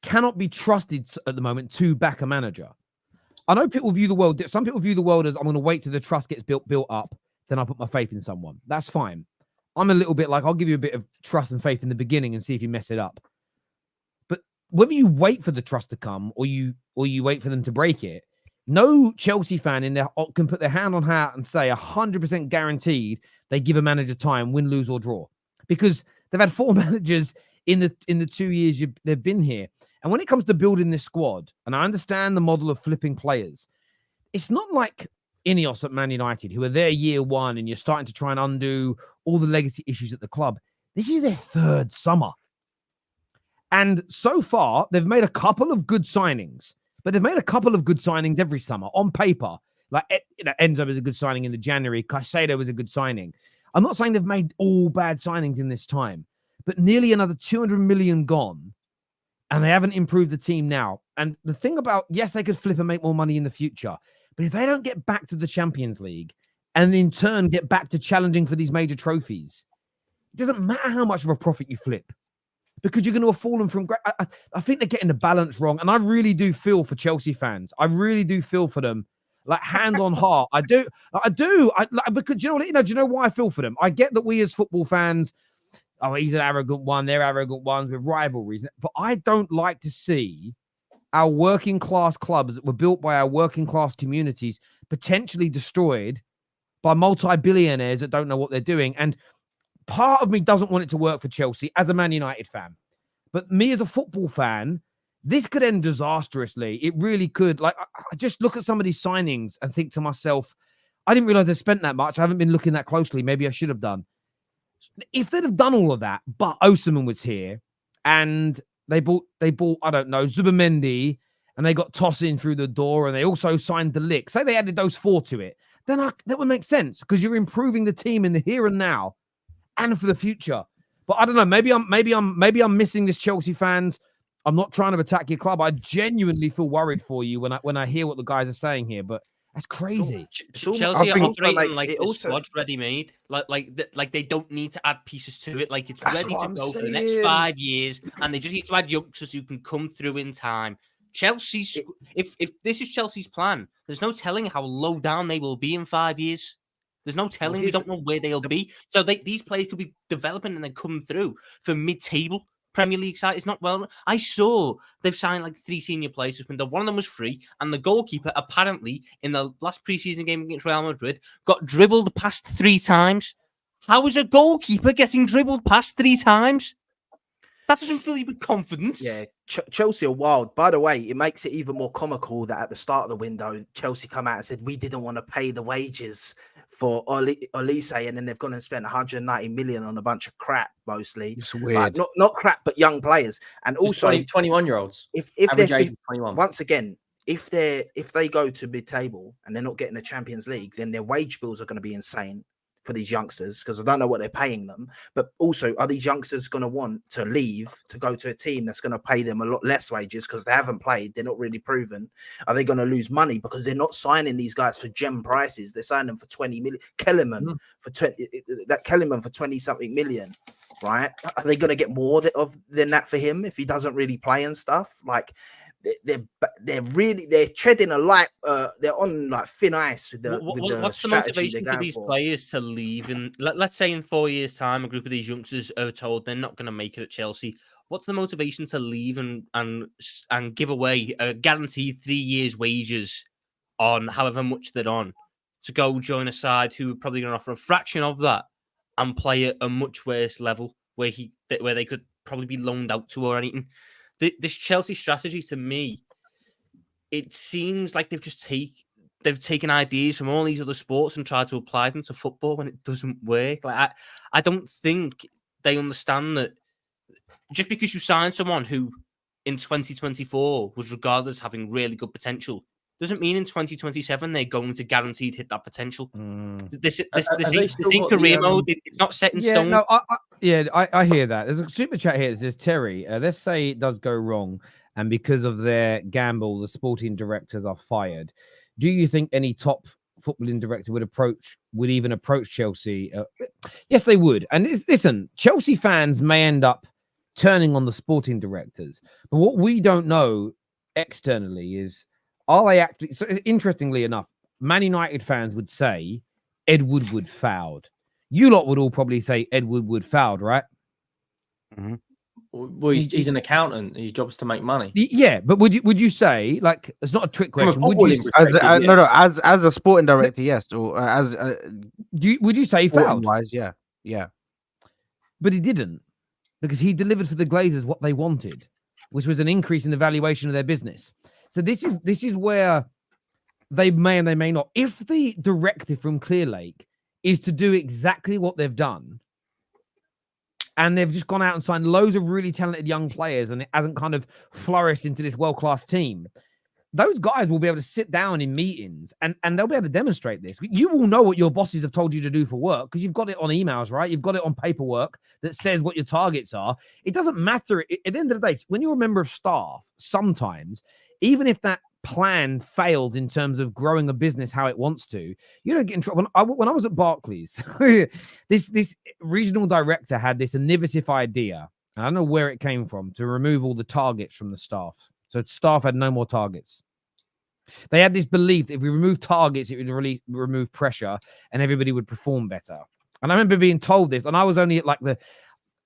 cannot be trusted at the moment to back a manager. I know people view the world, some people view the world as, I'm going to wait till the trust gets built up, then I'll put my faith in someone. That's fine. I'm a little bit like, I'll give you a bit of trust and faith in the beginning and see if you mess it up. But whether you wait for the trust to come or you wait for them to break it, no Chelsea fan in there can put their hand on heart and say 100% guaranteed they give a manager time, win, lose, or draw. Because they've had 4 managers in the 2 years they've been here. And when it comes to building this squad, and I understand the model of flipping players, it's not like Ineos at Man United, who are there year one, and you're starting to try and undo all the legacy issues at the club. This is their 3rd summer. And so far, they've made a couple of good signings, but they've made a couple of good signings every summer on paper. Like, Enzo was a good signing in the January. Caicedo was a good signing. I'm not saying they've made all bad signings in this time, but nearly another 200 million gone, and they haven't improved the team now. And the thing about, yes, they could flip and make more money in the future, but if they don't get back to the Champions League and in turn get back to challenging for these major trophies, it doesn't matter how much of a profit you flip, because you're going to have fallen from great. I think they're getting the balance wrong. And I really do feel for Chelsea fans. I really do feel for them. Like, hand on heart. I do. Because do you know why I feel for them? I get that we as football fans, oh, he's an arrogant one. They're arrogant ones with rivalries. But I don't like to see our working class clubs that were built by our working class communities potentially destroyed by multi-billionaires that don't know what they're doing. And part of me doesn't want it to work for Chelsea as a Man United fan. But me as a football fan, this could end disastrously. It really could. Like, I just look at some of these signings and think to myself, I didn't realize they spent that much. I haven't been looking that closely. Maybe I should have done. If they'd have done all of that, but Osimhen was here and they bought, I don't know, Zubimendi, and they got Tosin through the door, and they also signed the lick. Say they added those 4 to it, then that would make sense, because you're improving the team in the here and now and for the future. But I don't know. Maybe I'm missing this, Chelsea fans. I'm not trying to attack your club. I genuinely feel worried for you when I hear what the guys are saying here. But that's crazy. Chelsea are operating like the squad's ready-made. Like they don't need to add pieces to it. Like, it's ready to go for the next 5 years, and they just need to add youngsters who can come through in time. Chelsea's if this is Chelsea's plan, there's no telling how low down they will be in 5 years. There's no telling. We don't know where they'll be. So these players could be developing and then come through for mid-table Premier League side. It's not well. I saw they've signed like 3 senior players. One of them was free, and the goalkeeper apparently in the last preseason game against Real Madrid got dribbled past 3 times. How is a goalkeeper getting dribbled past 3 times? That doesn't fill you with confidence. Yeah, Chelsea are wild. By the way, it makes it even more comical that at the start of the window, Chelsea come out and said we didn't want to pay the wages for Olise, and then they've gone and spent 190 million on a bunch of crap, mostly. It's weird. Like, not crap, but young players. And also 21-year-olds. If average they're age of 21. Once again, if they go to mid-table and they're not getting the Champions League, then their wage bills are going to be insane for these youngsters, because I don't know what they're paying them. But also, are these youngsters going to want to leave to go to a team that's going to pay them a lot less wages because they haven't played? They're not really proven. Are they going to lose money because they're not signing these guys for gem prices? They're signing them for 20 million. Kellerman for 20 something million, right? Are they going to get more than that for him if he doesn't really play and stuff? Like, they're treading a light. They're on like thin ice with the what's the strategy motivation for these players to leave? And let's say in 4 years' time, a group of these youngsters are told they're not going to make it at Chelsea. What's the motivation to leave and give away a guaranteed 3 years' wages on however much they're on to go join a side who are probably going to offer a fraction of that and play at a much worse level where they could probably be loaned out to or anything? This Chelsea strategy, to me, it seems like they've taken ideas from all these other sports and tried to apply them to football when it doesn't work. Like I don't think they understand that just because you sign someone who in 2024 was regarded as having really good potential doesn't mean in 2027 they're going to guaranteed hit that potential. This ain't career mode. It's not set in stone. No, I hear that. There's a super chat here that says, Terry, let's say it does go wrong and because of their gamble, the sporting directors are fired. Do you think any top footballing director would even approach Chelsea? Yes, they would. And listen, Chelsea fans may end up turning on the sporting directors. But what we don't know externally is, are they actually... So interestingly enough, Man United fans would say Ed Woodward fouled. You lot would all probably say Ed Woodward fouled, right? Mm-hmm. Well, he's an accountant. His job's to make money. Yeah, but would you say, like, it's not a trick question? Would you as a sporting director, yes, or would you say he fouled? Wise, yeah. But he didn't, because he delivered for the Glazers what they wanted, which was an increase in the valuation of their business. So this is where they may and they may not. If the directive from Clearlake is to do exactly what they've done, and they've just gone out and signed loads of really talented young players, and it hasn't kind of flourished into this world-class team, those guys will be able to sit down in meetings and they'll be able to demonstrate this. You will know what your bosses have told you to do for work because you've got it on emails, right? You've got it on paperwork that says what your targets are. It doesn't matter. At the end of the day, when you're a member of staff, sometimes, even if that plan failed in terms of growing a business how it wants to, you don't get in trouble. When I was at Barclays, this regional director had this innovative idea, and I don't know where it came from, to remove all the targets from the staff. So staff had no more targets. They had this belief that if we remove targets, it would really remove pressure and everybody would perform better. And I remember being told this, and I was only at like I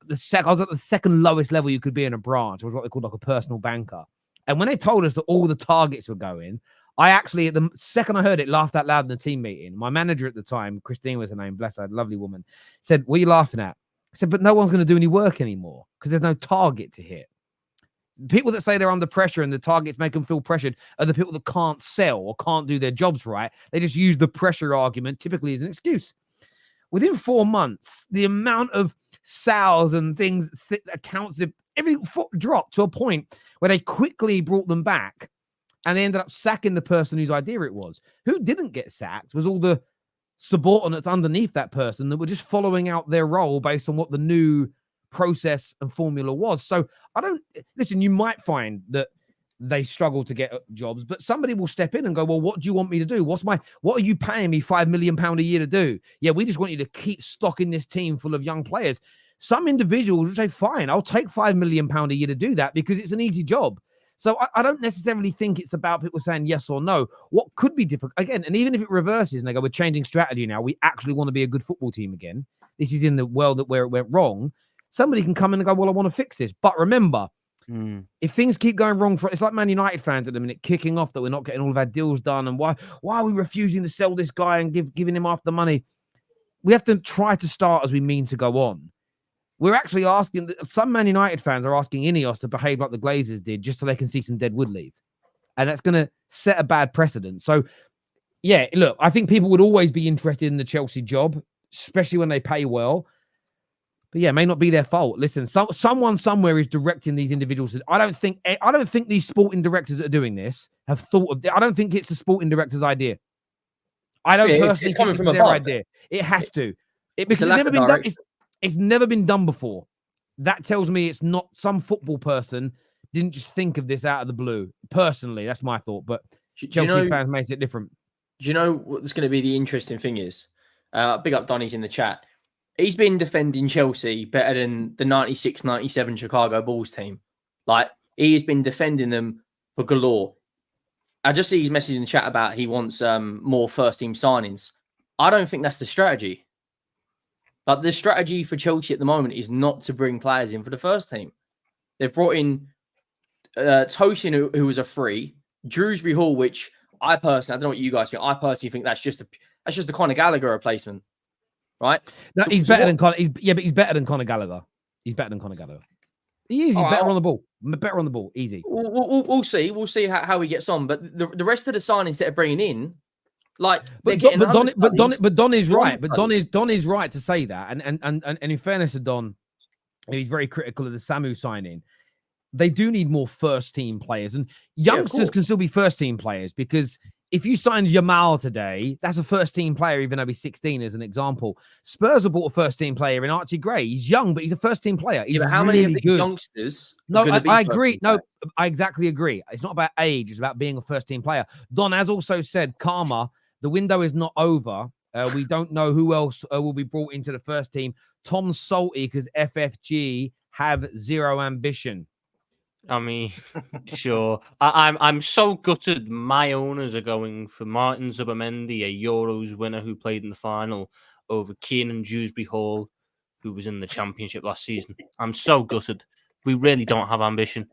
was at the second lowest level you could be in a branch. It was what they called like a personal banker. And when they told us that all the targets were going, I actually, the second I heard it, laughed out loud in the team meeting. My manager at the time, Christine was her name, bless her, lovely woman, said, "What are you laughing at?" I said, "But no one's going to do any work anymore because there's no target to hit." People that say they're under pressure and the targets make them feel pressured are the people that can't sell or can't do their jobs right. They just use the pressure argument typically as an excuse. Within 4 months, the amount of sales and things, accounts, everything dropped to a point where they quickly brought them back and they ended up sacking the person whose idea it was. Who didn't get sacked was all the subordinates underneath that person that were just following out their role based on what the new process and formula was. So listen, you might find that they struggle to get jobs, but somebody will step in and go, "Well, what do you want me to do? What are you paying me £5 million a year to do?" "Yeah, we just want you to keep stocking this team full of young players." Some individuals will say, "Fine, I'll take £5 million a year to do that because it's an easy job." So I don't necessarily think it's about people saying yes or no. What could be difficult, again, and even if it reverses and they go, "We're changing strategy now, we actually want to be a good football team again. This is in the world where it went wrong." Somebody can come in and go, "Well, I want to fix this." But remember, if things keep going wrong, it's like Man United fans at the minute kicking off that we're not getting all of our deals done. And why are we refusing to sell this guy and giving him half the money? We have to try to start as we mean to go on. We're actually asking, some Man United fans are asking Ineos to behave like the Glazers did just so they can see some dead wood leave. And that's going to set a bad precedent. So, yeah, look, I think people would always be interested in the Chelsea job, especially when they pay well. But yeah, it may not be their fault. Listen, someone somewhere is directing these individuals. I don't think these sporting directors that are doing this have thought of. I don't think it's the sporting director's idea. I don't personally think it's their idea. It has to. Because it's never been done. It's never been done before. That tells me it's not some football person didn't just think of this out of the blue. Personally, that's my thought. But Chelsea fans makes it different. Do you know what's going to be the interesting thing is? Big up Donny's in the chat. He's been defending Chelsea better than the 96-97 Chicago Bulls team. Like, he has been defending them for galore. I just see his message in the chat about he wants more first team signings. I don't think that's the strategy. But the strategy for Chelsea at the moment is not to bring players in for the first team. They've brought in Tosin, who was a free, Drewsbury Hall, which I don't know what you guys think. I personally think that's just the Conor Gallagher replacement, right? No, he's better than Conor. But he's better than Conor Gallagher. He's better than Conor Gallagher. He is. He's better on the ball. Better on the ball. Easy. We'll see. We'll see how he gets on. But the rest of the signings that are bringing in, like, but Don is right. But Don is right to say that. And in fairness to Don, he's very critical of the Samu signing. They do need more first team players, and youngsters can still be first team players, because if you signed Yamal today, that's a first team player, even though he's 16, as an example. Spurs have bought a first team player in Archie Gray. He's young, but he's a first team player. He's how really many of the good. youngsters? No, I agree. No, I exactly agree. It's not about age; it's about being a first team player. Don has also said, "Karma, the window is not over. We don't know who else will be brought into the first team." Tom's salty because FFG have zero ambition. I mean, sure. I'm so gutted. My owners are going for Martin Zubimendi, a Euros winner who played in the final, over Kiernan Dewsbury Hall, who was in the Championship last season. I'm so gutted. We really don't have ambition.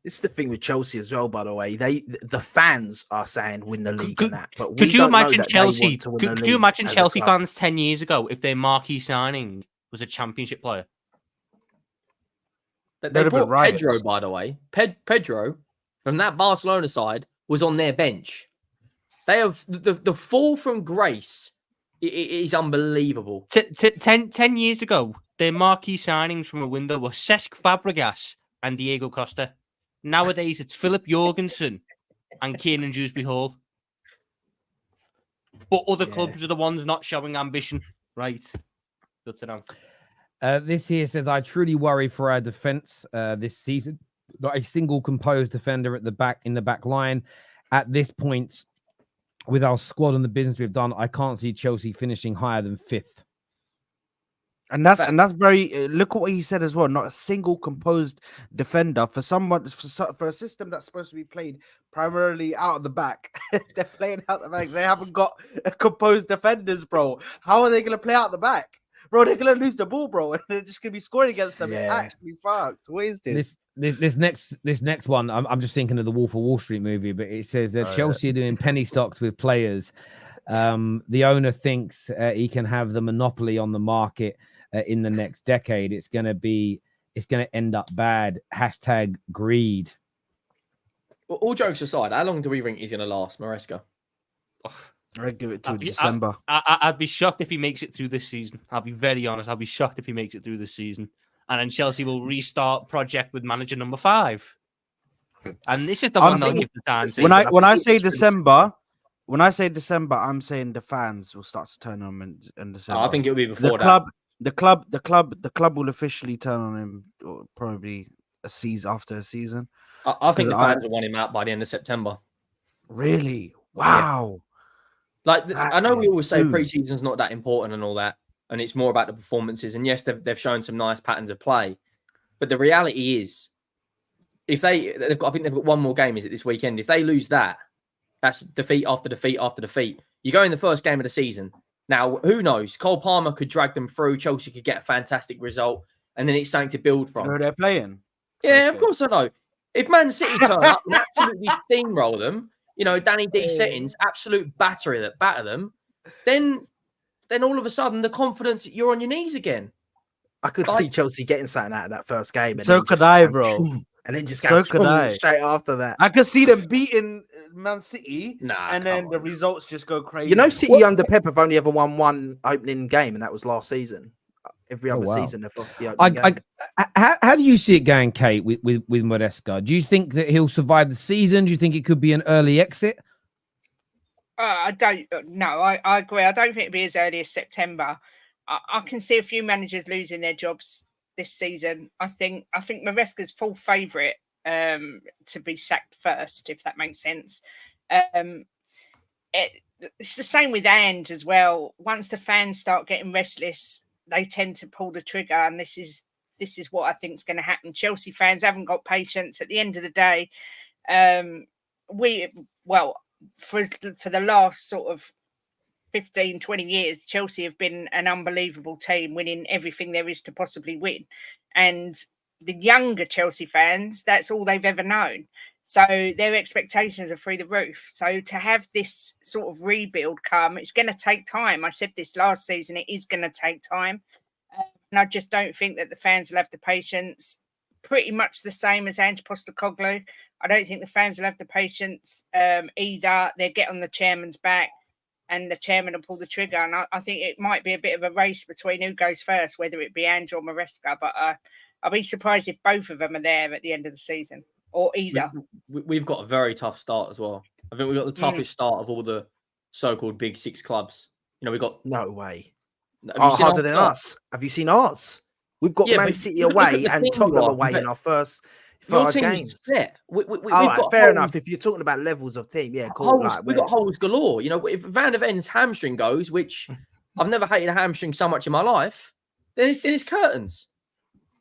This is the thing with Chelsea as well, by the way. The fans are saying win the league and that. But could you imagine Chelsea? Could you imagine Chelsea fans 10 years ago if their marquee signing was a Championship player? They brought Pedro, by the way. Pedro from that Barcelona side was on their bench. They have the fall from grace is unbelievable. 10 years ago, their marquee signings from a window were Cesc Fabregas and Diego Costa. Nowadays, it's Philip Jorgensen and Kiernan Dewsbury Hall. But other clubs are the ones not showing ambition. Right. Good to know. This here says, I truly worry for our defense this season. Not a single composed defender at the back in the back line. At this point, with our squad and the business we've done, I can't see Chelsea finishing higher than 5th. And that's very. Look at what he said as well. Not a single composed defender for a system that's supposed to be played primarily out of the back. They're playing out the back. They haven't got composed defenders, bro. How are they going to play out the back? Bro, they're gonna lose the ball, bro, and they're just gonna be scoring against them. Yeah. It's actually fucked. What is this? This next one, I'm just thinking of the Wolf of Wall Street movie, but it says that Chelsea are doing penny stocks with players. The owner thinks he can have the monopoly on the market in the next decade. It's gonna end up bad. # greed. Well, all jokes aside, how long do we think he's gonna last, Maresca? I'd give it to December. I'd be shocked if he makes it through this season. I'll be very honest. I'll be shocked if he makes it through this season. And then Chelsea will restart project with manager number 5. And this is the one they'll give the time to. When I say December, I'm saying the fans will start to turn on him in December. I think it'll be before the club will officially turn on him probably after a season. I think the fans will want him out by the end of September. Really? Wow. Yeah. I know we always say pre-season's not that important and all that, and it's more about the performances. And yes, they've shown some nice patterns of play, but the reality is, I think they've got one more game. Is it this weekend? If they lose that, that's defeat after defeat after defeat. You go in the first game of the season. Now, who knows? Cole Palmer could drag them through. Chelsea could get a fantastic result, and then it's something to build from. You know who they're playing? Yeah, of course I know. If Man City turn up and absolutely steamroll them, Danny D settings, absolute batter them, then all of a sudden the confidence, you're on your knees again. I could see Chelsea getting something out of that first game. So could I, bro. And then just go straight after that. I could see them beating Man City, and then the results just go crazy. City under Pep have only ever won one opening game, and that was last season. Every other season they've lost the opening game. How do you see it going, Kate, with Maresca? Do you think that he'll survive the season? Do you think it could be an early exit? I don't know. I agree. I don't think it'll be as early as September. I can see a few managers losing their jobs this season. I think Maresca's full favourite to be sacked first, if that makes sense. It's the same with And as well. Once the fans start getting restless, they tend to pull the trigger, and this is what I think is going to happen. Chelsea fans haven't got patience. At the end of the day, For the last sort of 15, 20 years, Chelsea have been an unbelievable team, winning everything there is to possibly win. And the younger Chelsea fans, that's all they've ever known. So their expectations are through the roof. So to have this sort of rebuild come, it's going to take time. I said this last season, it is going to take time. And I just don't think that the fans will have the patience. Pretty much the same as Ange Postecoglou. I don't think the fans will have the patience either. They'll get on the chairman's back and the chairman will pull the trigger. And I think it might be a bit of a race between who goes first, whether it be Ange or Maresca. But I'll be surprised if both of them are there at the end of the season, or either. We've got a very tough start as well. I think we've got the toughest start of all the so-called big six clubs. You know, we got no way. Harder than us. Have you seen ours? We've got Man City away and Tottenham away in our first games. Set. We've got fair enough. If you're talking about levels of team, yeah, cool. We've got holes galore. You know, if Van der Ven's hamstring goes, which I've never hated a hamstring so much in my life, then it's curtains.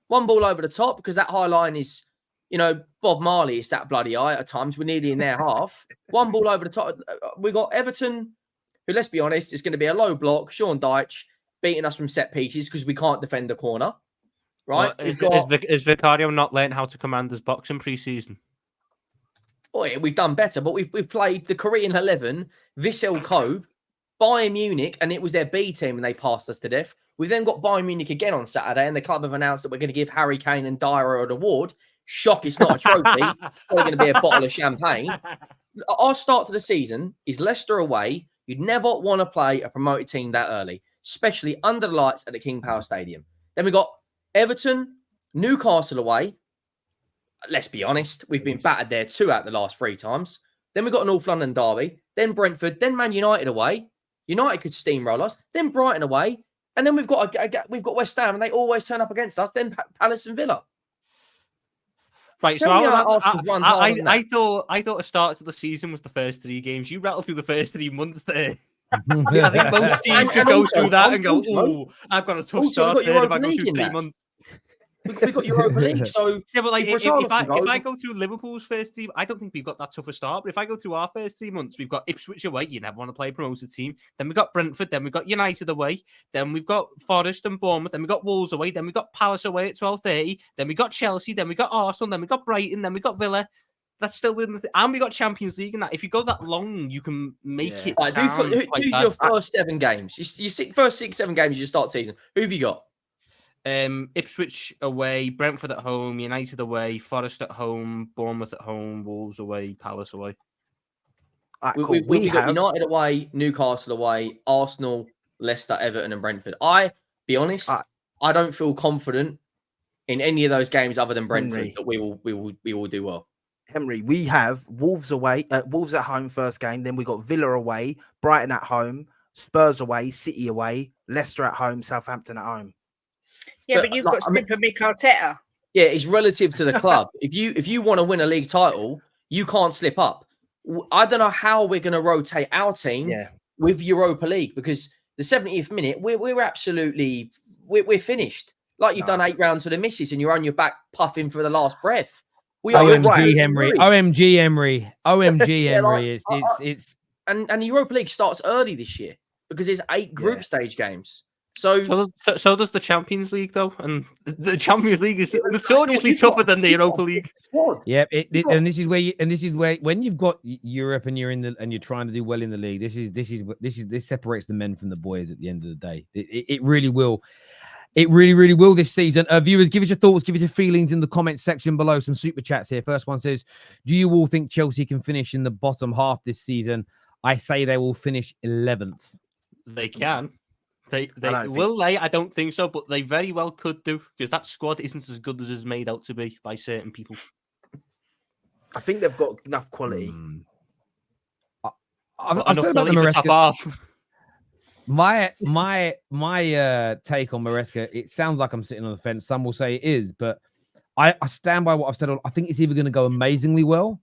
One ball over the top, because that high line is, you know, Bob Marley is that bloody high at times. We're nearly in their half. One ball over the top. We got Everton, who, let's be honest, is going to be a low block. Sean Dyche beating us from set pieces because we can't defend the corner. Right? Well, is Vicario not learning how to command his box in pre-season? Oh, yeah, we've done better, but we've played the Korean 11, Vissel Kobe, Bayern Munich, and it was their B team and they passed us to death. We've then got Bayern Munich again on Saturday, and the club have announced that we're going to give Harry Kane and Dyer an award. Shock, it's not a trophy. It's probably going to be a bottle of champagne. Our start to the season is Leicester away. You'd never want to play a promoted team that early, especially under the lights at the King Power Stadium. Then we got Everton, Newcastle away. Let's be honest, we've been battered there 2 out of the last 3 times. Then we've got North London derby, then Brentford, then Man United away. United could steamroll us, then Brighton away, and then we've got West Ham, and they always turn up against us. Then Palace and Villa. Right, so I thought the start of the season was the first 3 games. You rattled through the first 3 months there. I think most teams could go through that and go, "Oh, I've got a tough start there if I go through 3 months." We've got Europa League, so yeah, but like if I go through Liverpool's first team, I don't think we've got that tough a start. But if I go through our first 3 months, we've got Ipswich away. You never want to play a promoted team. Then we've got Brentford. Then we've got United away. Then we've got Forest and Bournemouth. Then we've got Wolves away. Then we've got Palace away at 12:30. Then we've got Chelsea. Then we've got Arsenal. Then we've got Brighton. Then we've got Villa. That's still in the and we got Champions League. And that if you go that long, you can make it. Sound who your first 7 games? You first 6, 7 games you start season. Who have you got? Ipswich away, Brentford at home, United away, Forest at home, Bournemouth at home, Wolves away, Palace away. We got United away, Newcastle away, Arsenal, Leicester, Everton, and Brentford. I be honest, I don't feel confident in any of those games other than Brentford that we will do well. Henry, we have Wolves away, Wolves at home first game. Then we got Villa away, Brighton at home, Spurs away, City away, Leicester at home, Southampton at home. Yeah, but you've got Super Mick Arteta. Yeah, it's relative to the club. If you want to win a league title, you can't slip up. I don't know how we're going to rotate our team with Europa League because the 70th minute we're absolutely we're finished. Like you've done 8 rounds of the misses and you're on your back puffing for the last breath. OMG, Emery. OMG, Emery. OMG, Emery. It's and the Europa League starts early this year because there's 8 group stage games. So does the Champions League though, and the Champions League is notoriously tougher than the Europa League. Yeah, and this is where when you've got Europe and you're trying to do well in the league, this separates the men from the boys at the end of the day. It really will. It really will this season. Viewers, give us your thoughts, give us your feelings in the comments section below. Some super chats here. First one says, "Do you all think Chelsea can finish in the bottom half this season?" I say they will finish 11th. They can. They will they? I don't think so, but they very well could do because that squad isn't as good as it's made out to be by certain people. I think they've got enough quality. I've said about the Maresca. My take on Maresca, it sounds like I'm sitting on the fence. Some will say it is, but I stand by what I've said. I think it's either going to go amazingly well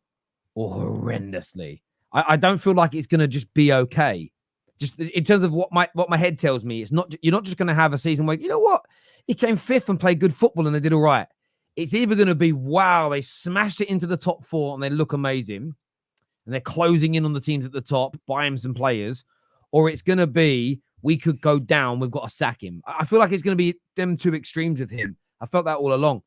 or horrendously. I don't feel like it's going to just be okay. Just in terms of what my head tells me, it's not. You're not just going to have a season where you know what, he came 5th and played good football and they did all right. It's either going to be, wow, they smashed it into the top 4 and they look amazing, and they're closing in on the teams at the top, buying some players, or it's going to be, we could go down, we've got to sack him. I feel like it's going to be them two extremes with him. I felt that all along.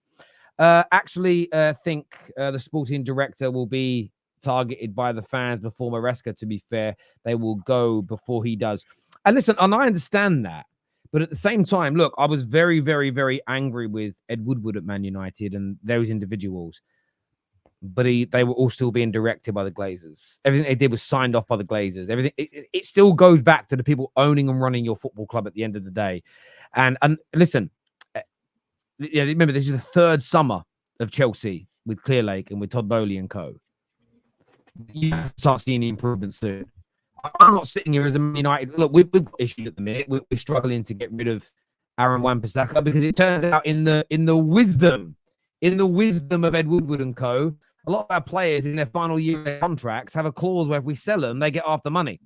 Think the sporting director will be targeted by the fans before Maresca, to be fair. They will go before he does. And listen, and I understand that. But at the same time, look, I was very, very, very angry with Ed Woodward at Man United and those individuals. But they were all still being directed by the Glazers. Everything they did was signed off by the Glazers. Everything it still goes back to the people owning and running your football club at the end of the day. And listen, yeah, remember, this is the 3rd summer of Chelsea with Clearlake and with Todd Bowley and co. You have to start seeing the improvements soon. I'm not sitting here as a Man United. Look, we've got issues at the minute. We're struggling to get rid of Aaron Wan-Bissaka because it turns out in the wisdom of Ed Woodward and co, a lot of our players in their final year of their contracts have a clause where if we sell them, they get half the money.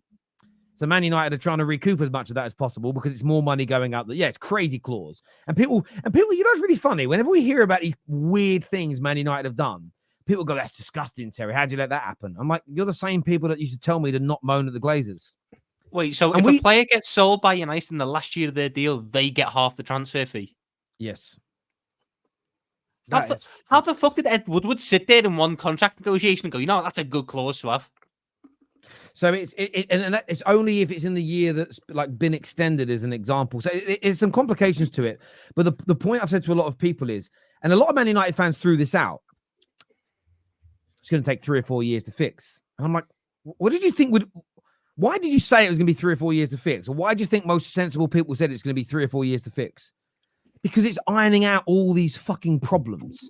So Man United are trying to recoup as much of that as possible because it's more money going out. Yeah, it's crazy clause. And people, you know, it's really funny. Whenever we hear about these weird things Man United have done, people go, that's disgusting, Terry. How'd you let that happen? I'm like, you're the same people that used to tell me to not moan at the Glazers. Wait, so if a player gets sold by United in the last year of their deal, they get half the transfer fee? Yes. How the fuck did Ed Woodward sit there in one contract negotiation and go, you know, that's a good clause to have? So it's only if it's in the year that's like been extended as an example. So it's some complications to it. But the point I've said to a lot of people is, and a lot of Man United fans threw this out, it's going to take 3 or 4 years to fix. And I'm like, what did you think why did you say it was going to be 3 or 4 years to fix? Or why do you think most sensible people said it's going to be 3 or 4 years to fix? Because it's ironing out all these fucking problems.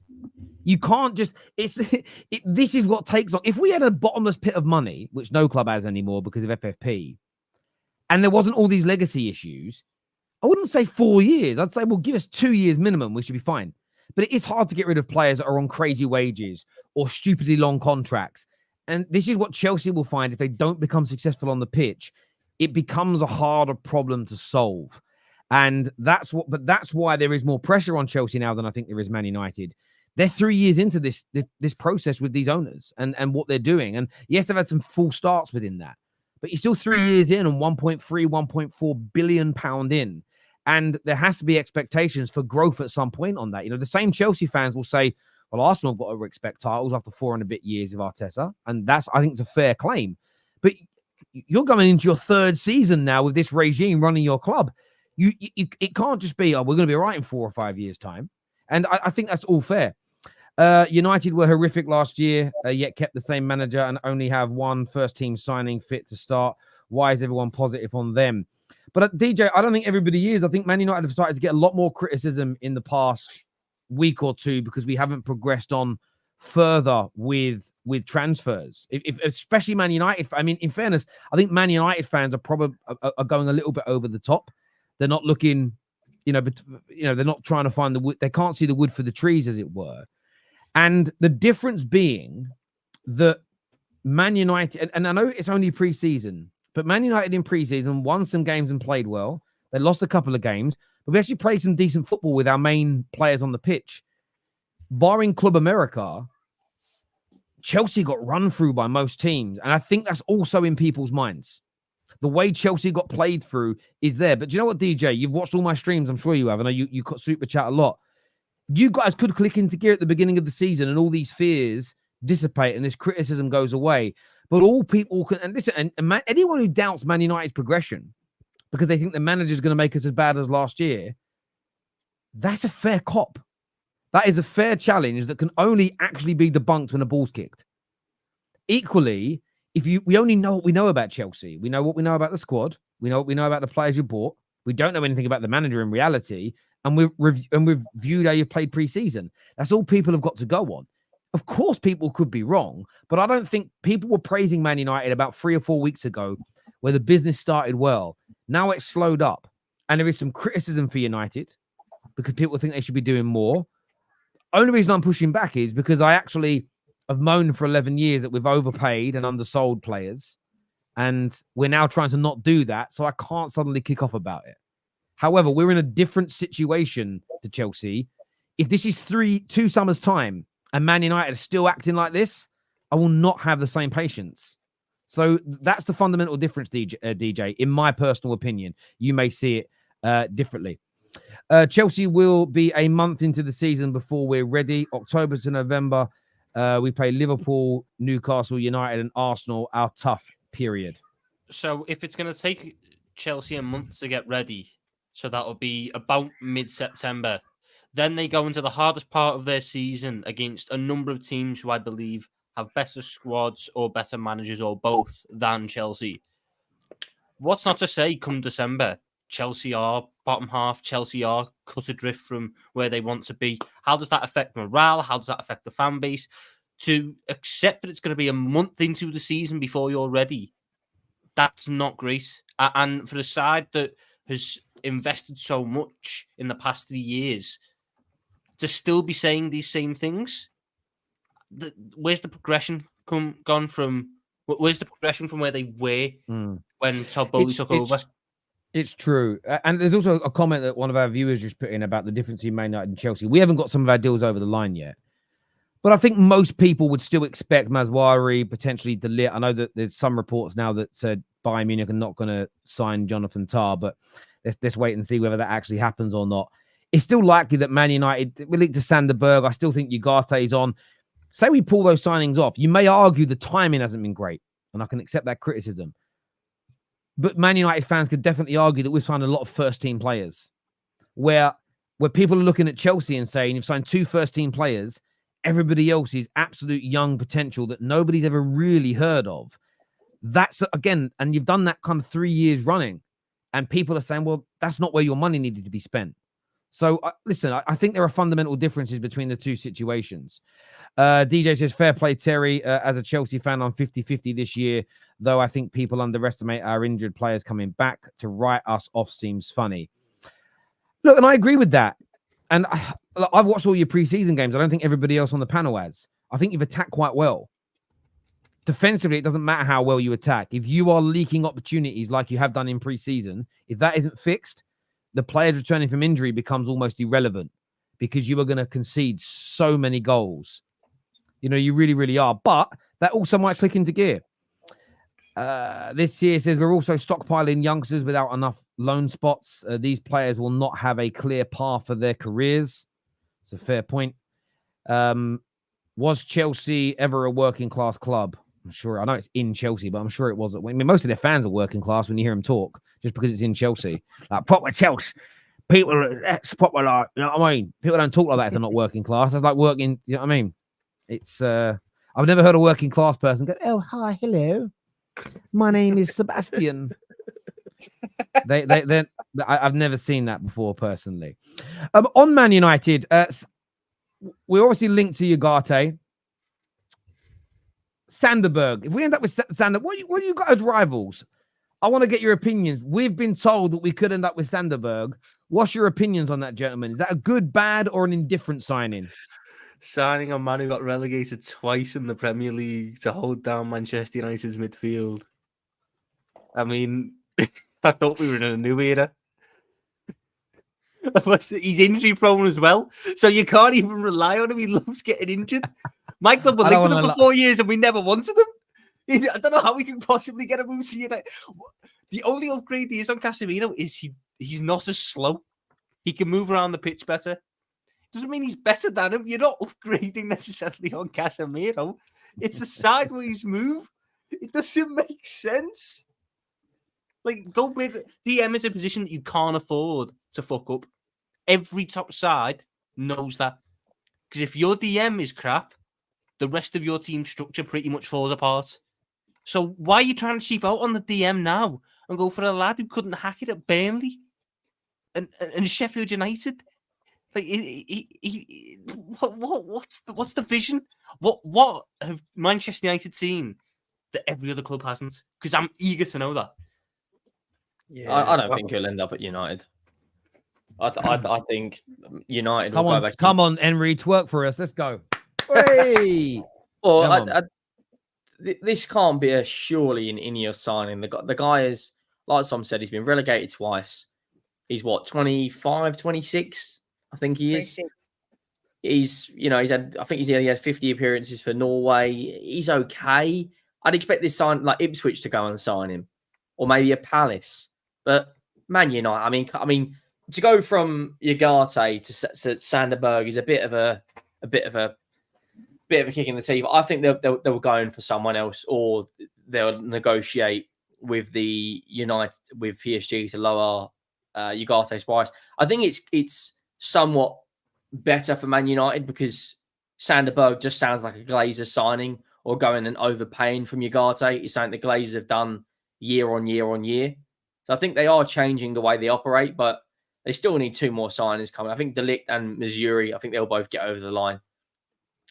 You can't just, this is what takes long. If we had a bottomless pit of money, which no club has anymore because of FFP, and there wasn't all these legacy issues, I wouldn't say 4 years. I'd say, well, give us 2 years minimum. We should be fine. But it is hard to get rid of players that are on crazy wages or stupidly long contracts. And this is what Chelsea will find if they don't become successful on the pitch. It becomes a harder problem to solve. And that's why there is more pressure on Chelsea now than I think there is Man United. They're 3 years into this process with these owners and what they're doing. And yes, they've had some full starts within that, but you're still 3 years in and 1.4 billion pound in. And there has to be expectations for growth at some point on that. You know, the same Chelsea fans will say, well, Arsenal have got to expect titles after 4 and a bit years of Arteta. And that's, I think, it's a fair claim. But you're going into your 3rd season now with this regime running your club. It can't just be, oh, we're going to be all right in 4 or 5 years' time. And I think that's all fair. United were horrific last year, yet kept the same manager and only have one first-team signing fit to start. Why is everyone positive on them? But DJ, I don't think everybody is. I think Man United have started to get a lot more criticism in the past week or two because we haven't progressed on further with transfers. If especially Man United, I mean, in fairness, I think Man United fans are probably going a little bit over the top. They're not looking, they're not trying to find the wood. They can't see the wood for the trees, as it were. And the difference being that Man United, and I know it's only pre-season, but Man United in pre-season won some games and played well. They lost a couple of games, but we actually played some decent football with our main players on the pitch. Barring Club America, Chelsea got run through by most teams. And I think that's also in people's minds. The way Chelsea got played through is there. But do you know what, DJ? You've watched all my streams. I'm sure you have. I know you got super chat a lot. You guys could click into gear at the beginning of the season and all these fears dissipate and this criticism goes away. But all people can, and listen, and anyone who doubts Man United's progression because they think the manager's going to make us as bad as last year, that's a fair cop. That is a fair challenge that can only actually be debunked when a ball's kicked. Equally, we only know what we know about Chelsea. We know what we know about the squad. We know what we know about the players you bought. We don't know anything about the manager in reality. And we've viewed how you've played pre-season. That's all people have got to go on. Of course, people could be wrong, but I don't think people were praising Man United about 3 or 4 weeks ago where the business started well. Now it's slowed up. And there is some criticism for United because people think they should be doing more. Only reason I'm pushing back is because I actually have moaned for 11 years that we've overpaid and undersold players. And we're now trying to not do that. So I can't suddenly kick off about it. However, we're in a different situation to Chelsea If this is 2 summers' time and Man United are still acting like this, I will not have the same patience. So that's the fundamental difference, DJ, in my personal opinion. You may see it differently. Chelsea will be a month into the season before we're ready. October to November, we play Liverpool, Newcastle United, and Arsenal, our tough period. So if it's going to take Chelsea a month to get ready, so that'll be about mid-September, then they go into the hardest part of their season against a number of teams who I believe have better squads or better managers or both than Chelsea. What's not to say come December, Chelsea are bottom half, Chelsea are cut adrift from where they want to be. How does that affect morale? How does that affect the fan base? To accept that it's going to be a month into the season before you're ready, that's not great. And for the side that has invested so much in the past 3 years, to still be saying these same things, where's the progression gone from? Where's the progression from where they were when Todd Bowley took over? It's true. And there's also a comment that one of our viewers just put in about the difference between Man United and Chelsea. We haven't got some of our deals over the line yet. But I think most people would still expect Mazwari, potentially De Ligt. I know that there's some reports now that said Bayern Munich are not going to sign Jonathan Tah, but let's wait and see whether that actually happens or not. It's still likely that Man United, we link to Sander Berge. I still think Ugarte is on. Say we pull those signings off. You may argue the timing hasn't been great, and I can accept that criticism. But Man United fans could definitely argue that we've signed a lot of first-team players, where people are looking at Chelsea and saying, you've signed 2 first-team players, everybody else is absolute young potential that nobody's ever really heard of. That's, again, and you've done that kind of 3 years running, and people are saying, well, that's not where your money needed to be spent. So, listen, I think there are fundamental differences between the two situations. DJ says, fair play, Terry. As a Chelsea fan, I'm 50-50 this year, though I think people underestimate our injured players coming back. To write us off seems funny. Look, and I agree with that. And I've watched all your preseason games. I don't think everybody else on the panel has. I think you've attacked quite well. Defensively, it doesn't matter how well you attack. If you are leaking opportunities like you have done in preseason, if that isn't fixed, the players returning from injury becomes almost irrelevant because you are going to concede so many goals. You know, you really, really are. But that also might click into gear. This year says we're also stockpiling youngsters without enough loan spots. These players will not have a clear path for their careers. It's a fair point. Was Chelsea ever a working class club? I'm sure. I know it's in Chelsea, but I'm sure it wasn't. I mean, most of their fans are working class when you hear them talk, just because it's in Chelsea. Like proper Chelsea. People, that's proper, like, you know what I mean? People don't talk like that if they're not working class. That's like working, you know what I mean? It's, I've never heard a working class person go, oh, hi, hello. My name is Sebastian. I've never seen that before personally. On Man United, we obviously linked to Ugarte. Sander Berge. If we end up with Sander, what do you got as rivals? I want to get your opinions. We've been told that we could end up with Sander Berge. What's your opinions on that, gentlemen? Is that a good, bad, or an indifferent signing? Signing a man who got relegated twice in the Premier League to hold down Manchester United's midfield. I mean, I thought we were in a new era. He's injury prone as well, so you can't even rely on him. He loves getting injured. My club were linked with him for 4 years and we never wanted him. I don't know how we can possibly get a move to United. The only upgrade he is on Casemiro is he's not as slow. He can move around the pitch better. Doesn't mean he's better than him. You're not upgrading necessarily on Casemiro. It's a sideways move. It doesn't make sense. Like, go with DM is a position that you can't afford to fuck up. Every top side knows that. Because if your DM is crap, the rest of your team structure pretty much falls apart. So why are you trying to cheap out on the DM now and go for a lad who couldn't hack it at Burnley and Sheffield United? Like, what's the vision? What have Manchester United seen that every other club hasn't? Because I'm eager to know that. Yeah, I don't think he'll end up at United. I think United will go back. Come on, Henry, twerk for us. Let's go. Hey! This can't be a surely an in-year signing. The guy is, like Sam said, he's been relegated twice. He's what, 25, 26? I think he is. 26. He's had, I think he's only had 50 appearances for Norway. He's okay. I'd expect this sign like Ipswich to go and sign him, or maybe a Palace. But Man United, I mean, to go from Ugarte to Sander Berge is a bit of a kick in the teeth. I think they'll go in for someone else, or they'll negotiate with the with PSG to lower Ugarte's price. I think it's somewhat better for Man United because Sander Berge just sounds like a Glazer signing, or going and overpaying from Ugarte. It's something the Glazers have done year on year on year. So I think they are changing the way they operate, but they still need 2 more signings coming. I think De Ligt and Missouri, I think they'll both get over the line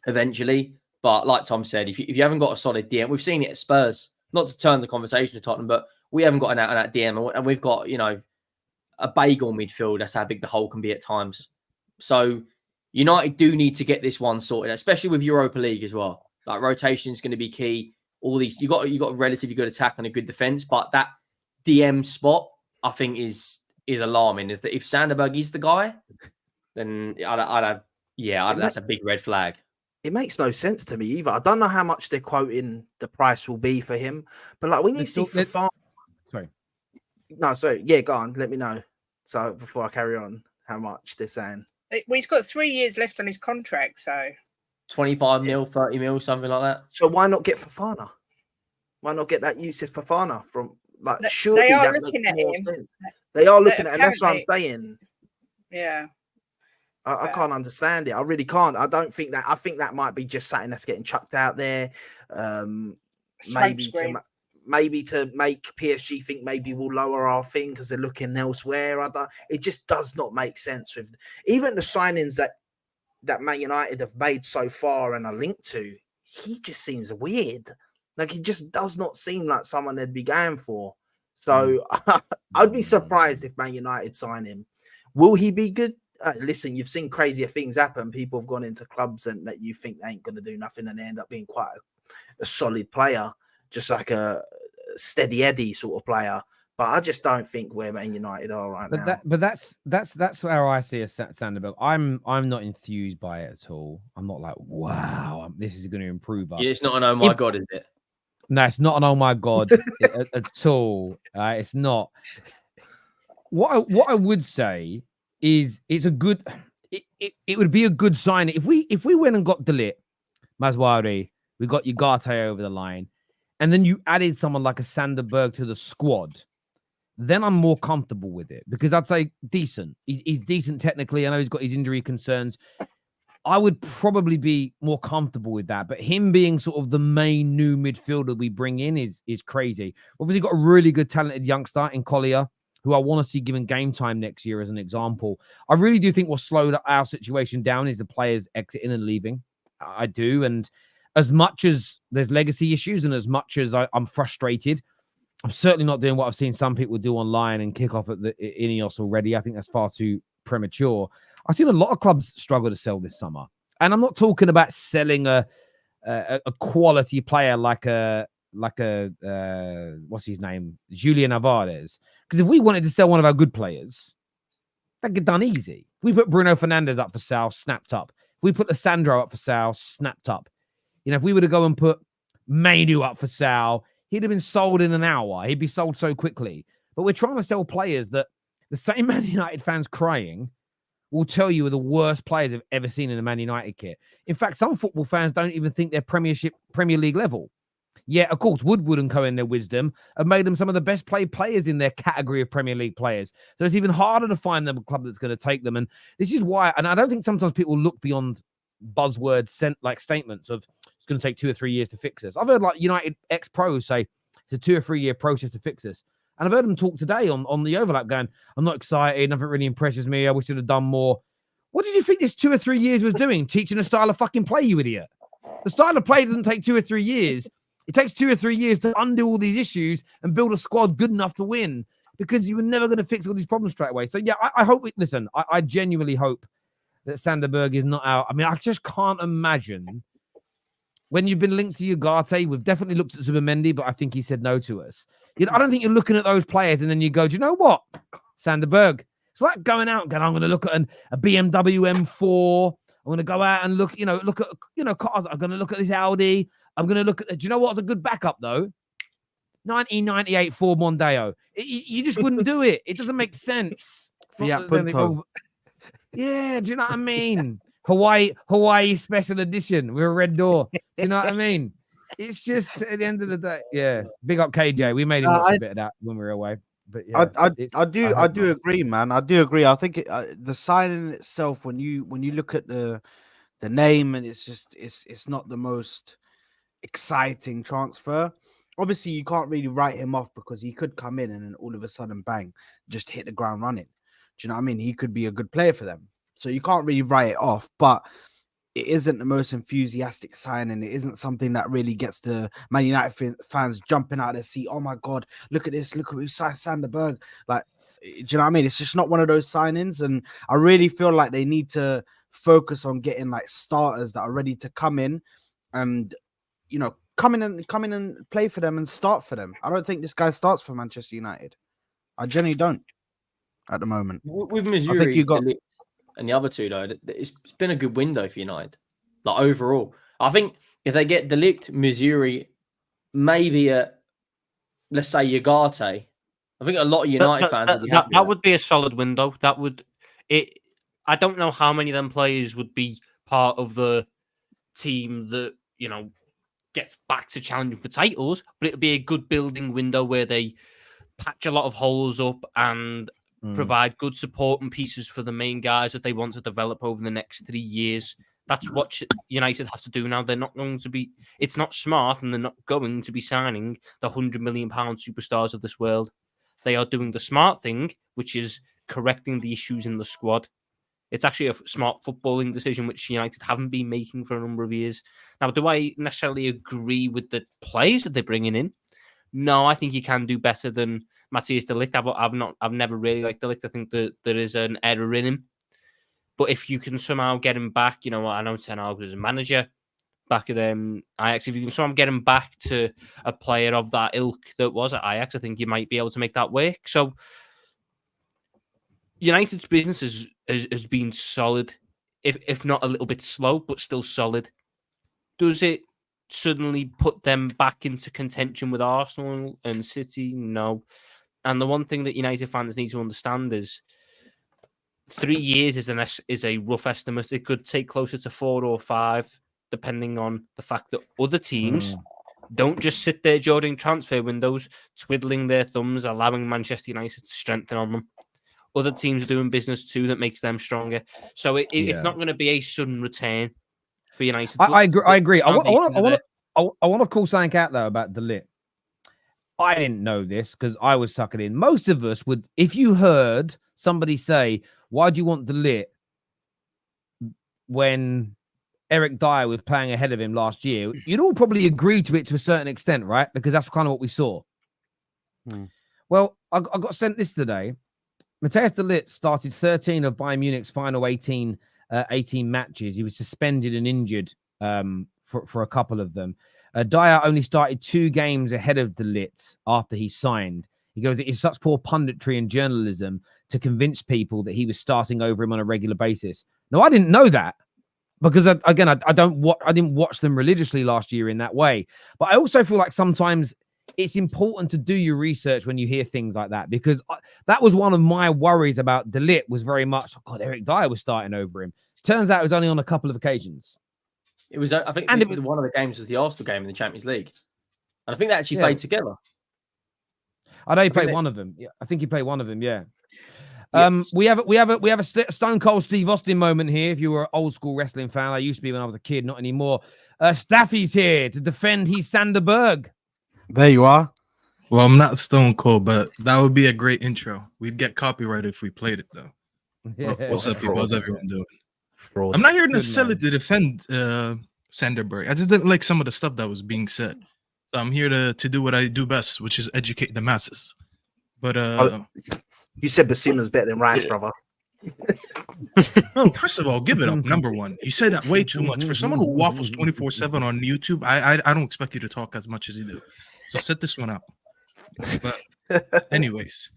eventually. But like Tom said, if you haven't got a solid DM, we've seen it at Spurs. Not to turn the conversation to Tottenham, but we haven't got an out-and-out DM, and we've got, a bagel midfield. That's how big the hole can be at times. So United do need to get this one sorted, especially with Europa League as well. Like, rotation is going to be key. All these, you got a relatively good attack and a good defense, but that DM spot, I think, is alarming. If Sander Berge is the guy, then that's a big red flag. It makes no sense to me either. I don't know how much they're quoting the price will be for him, but like when you see Fofana, yeah, go on, let me know. So before I carry on, how much they're saying? Well, he's got 3 years left on his contract, so 25 mil, 30 mil, something like that. So why not get Fofana? Why not get that Yusuf Fofana from surely they are that looking makes at more him. sense. They are looking at him. That's what I'm saying. Yeah. I can't understand it. I really can't. I don't think that. I think that might be just something that's getting chucked out there. Maybe to make PSG think maybe we'll lower our thing because they're looking elsewhere. It just does not make sense with even the signings that Man United have made so far and are linked to. He just seems weird. Like, he just does not seem like someone they'd be going for. So I'd be surprised if Man United sign him. Will he be good? Listen, you've seen crazier things happen. People have gone into clubs and that you think they ain't going to do nothing, and they end up being quite a solid player, just like a steady Eddie sort of player. But I just don't think where Man United are right now. But that's where I see a Sander Berge. I'm not enthused by it at all. I'm not like, wow, this is going to improve us. Yeah, it's not an oh my god, is it? No, it's not an oh my god at all. It's not. What I would say is it's a good. It would be a good sign if we went and got De Ligt, Mazwari, we got Ugarte over the line, and then you added someone like a Sander Berge to the squad. Then I'm more comfortable with it because I'd say decent. He's decent technically. I know he's got his injury concerns. I would probably be more comfortable with that. But him being sort of the main new midfielder we bring in is crazy. Obviously got a really good talented youngster in Collier, who I want to see given game time next year as an example. I really do think what slowed our situation down is the players exiting and leaving. I do. And as much as there's legacy issues and as much as I'm frustrated, I'm certainly not doing what I've seen some people do online and kick off at the Ineos already. I think that's far too premature. I've seen a lot of clubs struggle to sell this summer. And I'm not talking about selling a quality player like a what's his name? Julian Alvarez. Because if we wanted to sell one of our good players, that get done easy. We put Bruno Fernandes up for sale, snapped up. If we put Lissandro up for sale, snapped up. You know, if we were to go and put Merino up for sale, he'd have been sold in an hour. He'd be sold so quickly. But we're trying to sell players that the same Man United fans crying will tell you are the worst players they've ever seen in a Man United kit. In fact, some football fans don't even think they're Premier League level. Yeah, of course, Woodward and Co. in their wisdom have made them some of the best players in their category of Premier League players. So it's even harder to find them a club that's going to take them. And this is why, and I don't think sometimes people look beyond buzzwords like statements of it's going to take 2 or 3 years to fix us. I've heard like United ex-pros say it's a 2 or 3 year process to fix us. And I've heard them talk today on the overlap going, I'm not excited. Nothing really impresses me. I wish I'd have done more. What did you think this 2 or 3 years was doing? Teaching a style of fucking play, you idiot. The style of play doesn't take 2 or 3 years. It takes 2 or 3 years to undo all these issues and build a squad good enough to win because you were never going to fix all these problems straight away. So, yeah, I hope I genuinely hope that Sander Berge is not out. I mean, I just can't imagine when you've been linked to Ugarte. We've definitely looked at Zubimendi, but I think he said no to us. I don't think you're looking at those players and then you go, do you know what? Sander Berge. It's like going out and going, I'm going to look at a BMW M4. I'm going to go out and look at cars. I'm going to look at this Audi. I'm going to look at. Do you know what's a good backup though? 1998 Ford Mondeo. You just wouldn't do it. It doesn't make sense. Yeah, Punto. Yeah, do you know what I mean? Hawaii special edition with a red door. Do you know what I mean? It's just at the end of the day, yeah. Big up KJ. We made him watch a bit of that when we were away. But yeah, I do agree, man. I do agree. I think the signing itself, when you look at the name, and it's not the most exciting transfer. Obviously, you can't really write him off because he could come in and then all of a sudden, bang, just hit the ground running. Do you know what I mean? He could be a good player for them. So you can't really write it off, but it isn't the most enthusiastic signing. It isn't something that really gets the Man United fans jumping out of their seat. Oh my God, look at this. Look at who signed Sander Berge. Like, do you know what I mean? It's just not one of those signings. And I really feel like they need to focus on getting like starters that are ready to come in and, you know, come in and play for them and start for them. I don't think this guy starts for Manchester United. I genuinely don't at the moment. With Missouri, I think you got and the other two though, it's been a good window for United. Like overall, I think if they get De Ligt, Missouri, maybe let's say Ugarte, I think a lot of United fans would be happy. That would be a solid window. That would it. I don't know how many of them players would be part of the team that, you know, gets back to challenging for titles, but it would be a good building window where they patch a lot of holes up and provide good support and pieces for the main guys that they want to develop over the next 3 years. That's what United have to do now. They're not going to be, it's not smart, and they're not going to be signing the £100 million superstars of this world. They are doing the smart thing, which is correcting the issues in the squad. It's actually a smart footballing decision, which United haven't been making for a number of years. Now, do I necessarily agree with the players that they're bringing in? No, I think you can do better than Matthias de Ligt. I've never really liked de Ligt. I think that there is an error in him. But if you can somehow get him back, you know, I know Ten Hag was a manager back at Ajax. If you can somehow get him back to a player of that ilk that was at Ajax, I think you might be able to make that work. So United's business has been solid, if not a little bit slow, but still solid. Does it suddenly put them back into contention with Arsenal and City? No. And the one thing that United fans need to understand is 3 years is a rough estimate. It could take closer to 4 or 5, depending on the fact that other teams don't just sit there during transfer windows, twiddling their thumbs, allowing Manchester United to strengthen on them. Other teams are doing business too that makes them stronger. So it's not going to be a sudden return for United. I agree. I want to call something out though about De Ligt. I didn't know this because I was sucking in. Most of us would, if you heard somebody say, "Why do you want De Ligt?" when Eric Dyer was playing ahead of him last year, you'd all probably agree to it to a certain extent, right? Because that's kind of what we saw. Well, I got sent this today. Matthias de Ligt started 13 of Bayern Munich's final 18 matches. He was suspended and injured for a couple of them. Dyer only started 2 games ahead of de Ligt after he signed. He goes, "It's such poor punditry and journalism to convince people that he was starting over him on a regular basis." No, I didn't know that because I didn't watch them religiously last year in that way. But I also feel like sometimes it's important to do your research when you hear things like that, because that was one of my worries about de Ligt, was very much, oh God, Eric Dyer was starting over him. Turns out it was only on a couple of occasions. It was, I think, it was one of the games was the Arsenal game in the Champions League, and I think they actually played together. I know he played one of them. Yeah, I think he played one of them. Yeah. We have a Stone Cold Steve Austin moment here. If you were an old school wrestling fan, I used to be when I was a kid, not anymore. Staffy's here to defend his Sander Berge. There you are. Well, I'm not Stone Cold, but that would be a great intro. We'd get copyrighted if we played it, though. Yeah. What's up, people? How's everyone doing? Fraud. I'm not here necessarily to defend Sander Berge. I just didn't like some of the stuff that was being said. So I'm here to do what I do best, which is educate the masses. But you said Basuma's better than Rice, brother. No, first of all, give it up. Number one, you say that way too much. For someone who waffles 24/7 on YouTube, I don't expect you to talk as much as you do. So set this one up. But anyways,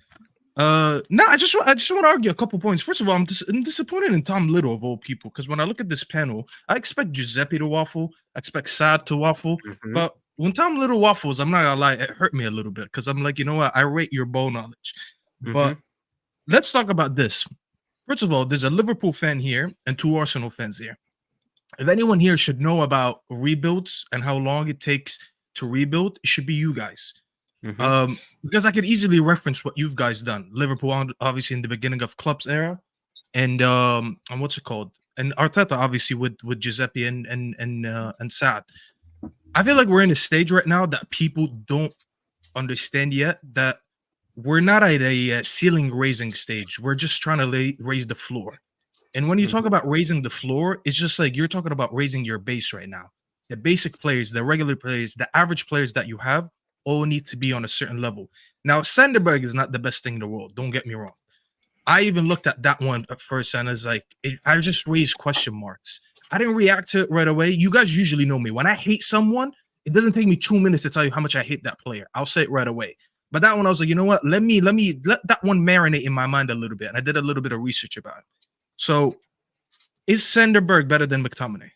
No, I just want to argue a couple points. First of all, I'm disappointed in Tom Little of all people, because when I look at this panel, I expect Giuseppe to waffle, I expect Sad to waffle, but when Tom Little waffles, I'm not gonna lie, it hurt me a little bit, because I'm like, you know what, I rate your ball knowledge. But let's talk about this. First of all, there's a Liverpool fan here and 2 Arsenal fans here. If anyone here should know about rebuilds and how long it takes to rebuild, it should be you guys. Because I could easily reference what you've guys done. Liverpool, obviously, in the beginning of Klopp's era, and what's it called? And Arteta, obviously, with Giuseppe and Sad. I feel like we're in a stage right now that people don't understand yet, that we're not at a ceiling raising stage. We're just trying to raise the floor. And when you talk about raising the floor, it's just like you're talking about raising your base right now. The basic players, the regular players, the average players that you have all need to be on a certain level. Now, Sanderberg is not the best thing in the world. Don't get me wrong. I even looked at that one at first and it's like, I just raised question marks. I didn't react to it right away. You guys usually know me. When I hate someone, it doesn't take me 2 minutes to tell you how much I hate that player. I'll say it right away. But that one, I was like, you know what? Let that one marinate in my mind a little bit. And I did a little bit of research about it. So, is Sanderberg better than McTominay?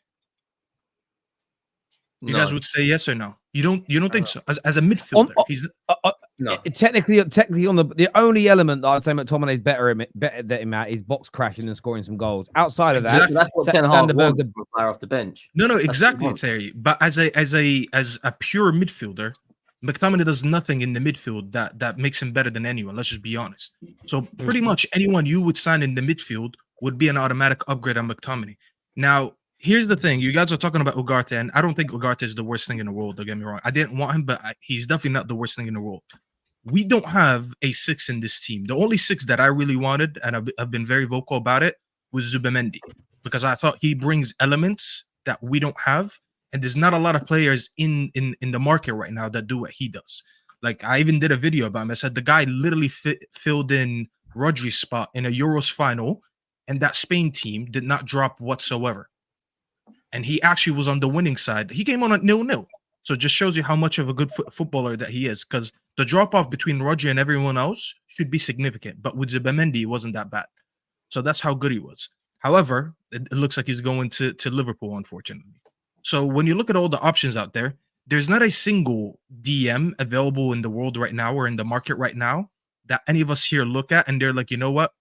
You guys would say yes or no? You don't think so? As a midfielder, he's no. Technically on the only element that I'd say McTominay is better than him at is box crashing and scoring some goals. Outside of that, that's what Sanderberg's a player off the bench. No, exactly, Terry. But as a pure midfielder, McTominay does nothing in the midfield that makes him better than anyone. Let's just be honest. So pretty much anyone you would sign in the midfield would be an automatic upgrade on McTominay. Now, here's the thing. You guys are talking about Ugarte, and I don't think Ugarte is the worst thing in the world. Don't get me wrong. I didn't want him, but he's definitely not the worst thing in the world. We don't have a 6 in this team. The only 6 that I really wanted, and I've been very vocal about it, was Zubimendi, because I thought he brings elements that we don't have, and there's not a lot of players in the market right now that do what he does. Like, I even did a video about him. I said the guy literally filled in Rodri's spot in a Euros final, and that Spain team did not drop whatsoever. And he actually was on the winning side. He came on at 0-0. So it just shows you how much of a good footballer that he is, because the drop-off between Rodri and everyone else should be significant. But with Zubimendi, it wasn't that bad. So that's how good he was. However, it looks like he's going to Liverpool, unfortunately. So when you look at all the options out there, there's not a single DM available in the world right now or in the market right now that any of us here look at and they're like, you know what?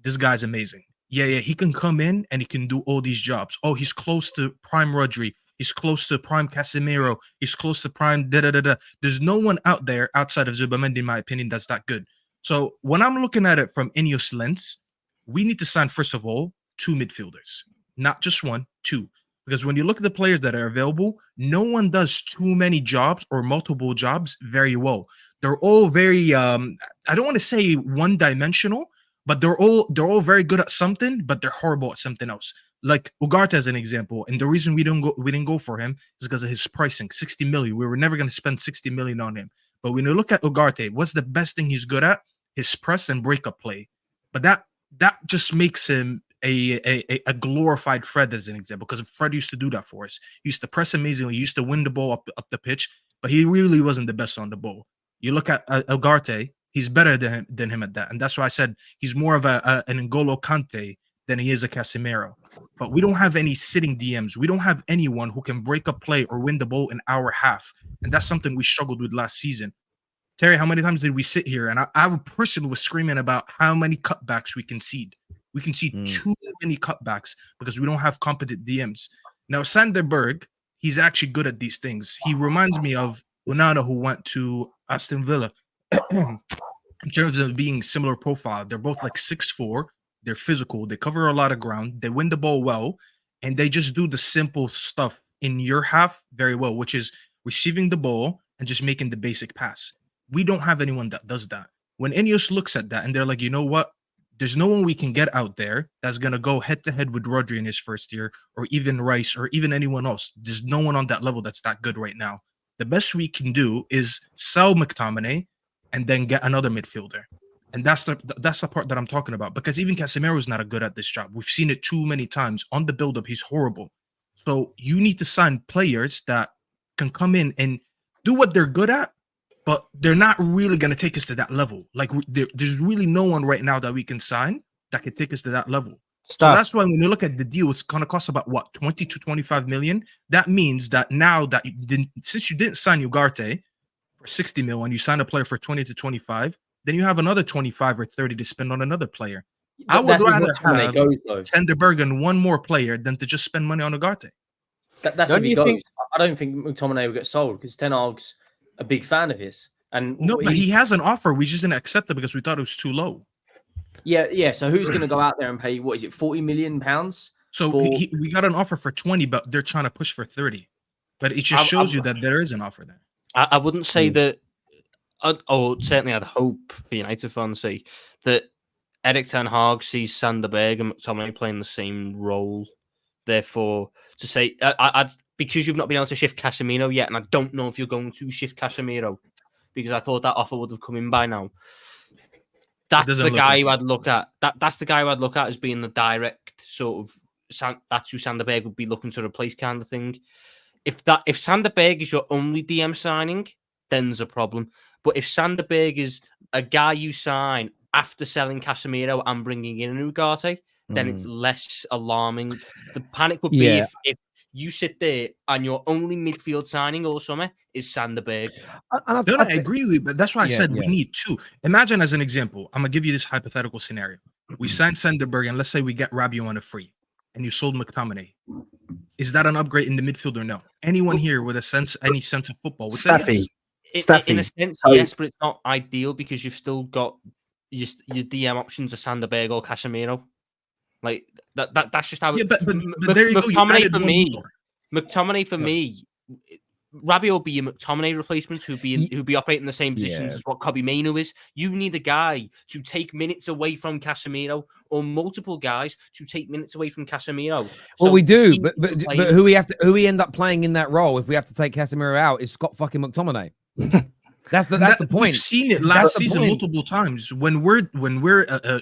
This guy's amazing. Yeah, he can come in and he can do all these jobs. Oh, he's close to prime Rodri. He's close to prime Casemiro. He's close to prime da-da-da-da. There's no one out there outside of Zubimendi, in my opinion, that's that good. So when I'm looking at it from Ineos lens, we need to sign, first of all, 2 midfielders. Not just 1, 2. Because when you look at the players that are available, no one does too many jobs or multiple jobs very well. They're all very, I don't want to say one-dimensional, but they're all very good at something, but they're horrible at something else. Like Ugarte as an example, and the reason we didn't go for him is because of his pricing, 60 million. We were never going to spend 60 million on him. But when you look at Ugarte, what's the best thing he's good at? His press and breakup play. But that just makes him a glorified Fred as an example, because Fred used to do that for us. He used to press amazingly, he used to win the ball up the pitch, but he really wasn't the best on the ball. You look at Ugarte. He's better than him at that. And that's why I said he's more of an N'Golo Kante than he is a Casemiro. But we don't have any sitting DMs. We don't have anyone who can break up play or win the ball in our half. And that's something we struggled with last season. Terry, how many times did we sit here? And I personally was screaming about how many cutbacks we concede. We concede too many cutbacks because we don't have competent DMs. Now, Sanderberg, he's actually good at these things. He reminds me of Onana, who went to Aston Villa. In terms of being similar profile, they're both like 6'4". They're physical. They cover a lot of ground. They win the ball well, and they just do the simple stuff in your half very well, which is receiving the ball and just making the basic pass. We don't have anyone that does that. When Ineos looks at that and they're like, you know what? There's no one we can get out there that's going to go head-to-head with Rodri in his first year, or even Rice, or even anyone else. There's no one on that level that's that good right now. The best we can do is sell McTominay and then get another midfielder. And that's the part that I'm talking about, because even Casemiro is not good at this job. We've seen it too many times. On the build-up, he's horrible. So you need to sign players that can come in and do what they're good at, but they're not really going to take us to that level. Like there's really no one right now that we can sign that can take us to that level. So that's why when you look at the deal, it's going to cost about what, 20 to 25 million. That means that now that since you didn't sign Ugarte for 60 mil and you sign a player for 20 to 25, then you have another 25 or 30 to spend on another player. I would rather have send the Berge and one more player than to just spend money on Ugarte. That's if he goes. I don't think McTominay will get sold because Ten Hag's a big fan of his. And no, but he has an offer. We just didn't accept it because we thought it was too low. Yeah. So who's going to go out there and pay, what is it, £40 million? So we got an offer for 20, but they're trying to push for 30. But it just shows you that there is an offer there. I wouldn't say that. Certainly I'd hope for United fans say that Erik ten Hag sees Sander Berge and McTominay playing the same role. Therefore, to say, because you've not been able to shift Casemiro yet, and I don't know if you're going to shift Casemiro, because I thought that offer would have come in by now. That's the guy who I'd look at. That's the guy who I'd look at as being the direct sort of. That's who Sander Berge would be looking to replace, kind of thing. If Sander Berge is your only DM signing, then there's a problem. But if Sander Berge is a guy you sign after selling Casemiro and bringing in Ugarte, then it's less alarming. The panic would be if you sit there and your only midfield signing all summer is Sander Berge. I agree with you, but that's why I said we need two. Imagine as an example, I'm going to give you this hypothetical scenario. We signed Sander Berge, and let's say we get Rabiot on a free, and you sold McTominay. Is that an upgrade in the midfield or no? Anyone here with any sense of football would say yes. Staffy. In a sense, yes, but it's not ideal because you've still got your DM options of Sander Berge or Casemiro. Like that's just how. Yeah, but there you go. McTominay for me, Rabiot will be your McTominay replacement who'd be operating the same positions as what Kobbie Mainoo is. You need a guy to take minutes away from Casemiro, or multiple guys to take minutes away from Casemiro. Well, we do, but who we end up playing in that role if we have to take Casemiro out is Scott fucking McTominay. That's the point. We've seen it last season multiple times when we're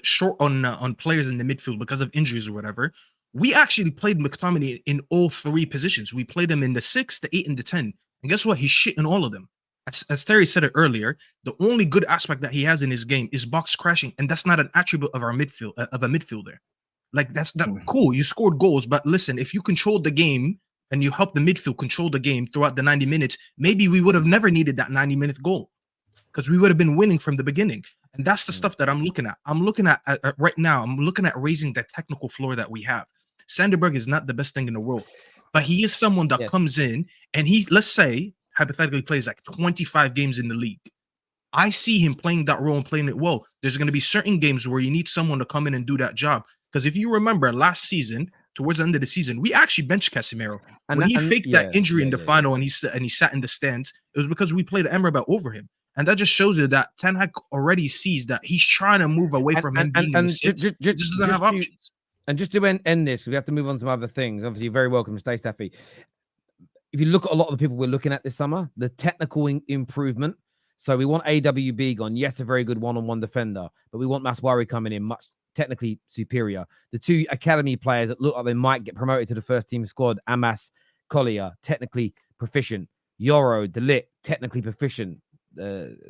short on players in the midfield because of injuries or whatever. We actually played McTominay in all three positions. We played him in the 6, the 8, and the 10. And guess what? He's shit in all of them. As Terry said it earlier, the only good aspect that he has in his game is box crashing, and that's not an attribute of our midfield of a midfielder. Like that's cool. You scored goals, but listen, if you controlled the game and you helped the midfield control the game throughout the 90 minutes, maybe we would have never needed that 90-minute goal because we would have been winning from the beginning. And that's the stuff that I'm looking at. I'm looking at right now. I'm looking at raising the technical floor that we have. Sander Berge is not the best thing in the world, but he is someone that comes in and he, let's say, hypothetically plays like 25 games in the league. I see him playing that role and playing it well. There's going to be certain games where you need someone to come in and do that job. Because if you remember last season, towards the end of the season, we actually benched Casemiro. And when he faked that injury in the final and he sat in the stands, it was because we played Amrabat over him. And that just shows you that Ten Hag already sees that he's trying to move away from him being in the six. Just doesn't have options. And just to end this, we have to move on to some other things. Obviously, you're very welcome to stay, Staffy. If you look at a lot of the people we're looking at this summer, the technical improvement. So we want AWB gone. Yes, a very good one-on-one defender, but we want Maswari coming in much technically superior. The two academy players that look like they might get promoted to the first team squad, Amas, Collier, technically proficient. Yoro, Delit, technically proficient.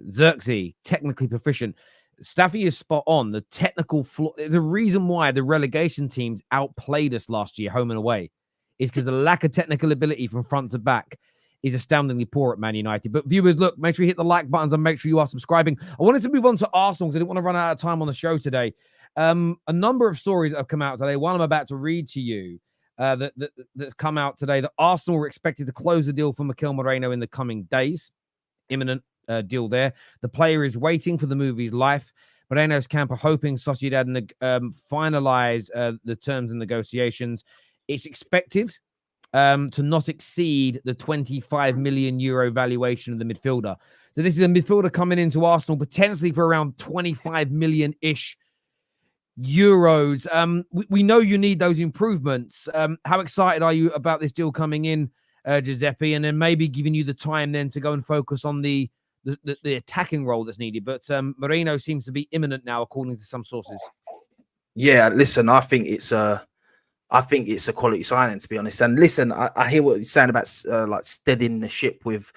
Xerxes, technically proficient. Staffy is spot on. The technical flaw. The reason why the relegation teams outplayed us last year, home and away, is because the lack of technical ability from front to back is astoundingly poor at Man United. But viewers, look, make sure you hit the like buttons and make sure you are subscribing. I wanted to move on to Arsenal because I didn't want to run out of time on the show today. A number of stories that have come out today. One I'm about to read to you that's come out today. That Arsenal were expected to close the deal for Mikel Merino in the coming days. Imminent deal there. The player is waiting for the movie's life. Moreno's camp are hoping Sociedad finalize the terms and negotiations. It's expected to not exceed the 25 million euro valuation of the midfielder. So this is a midfielder coming into Arsenal potentially for around 25 million-ish euros. We know you need those improvements. How excited are you about this deal coming in, Giuseppe? And then maybe giving you the time then to go and focus on the attacking role that's needed. But Merino seems to be imminent now, according to some sources. Yeah, listen, I think I think it's a quality signing, to be honest. And listen, I hear what you're saying about like steadying the ship with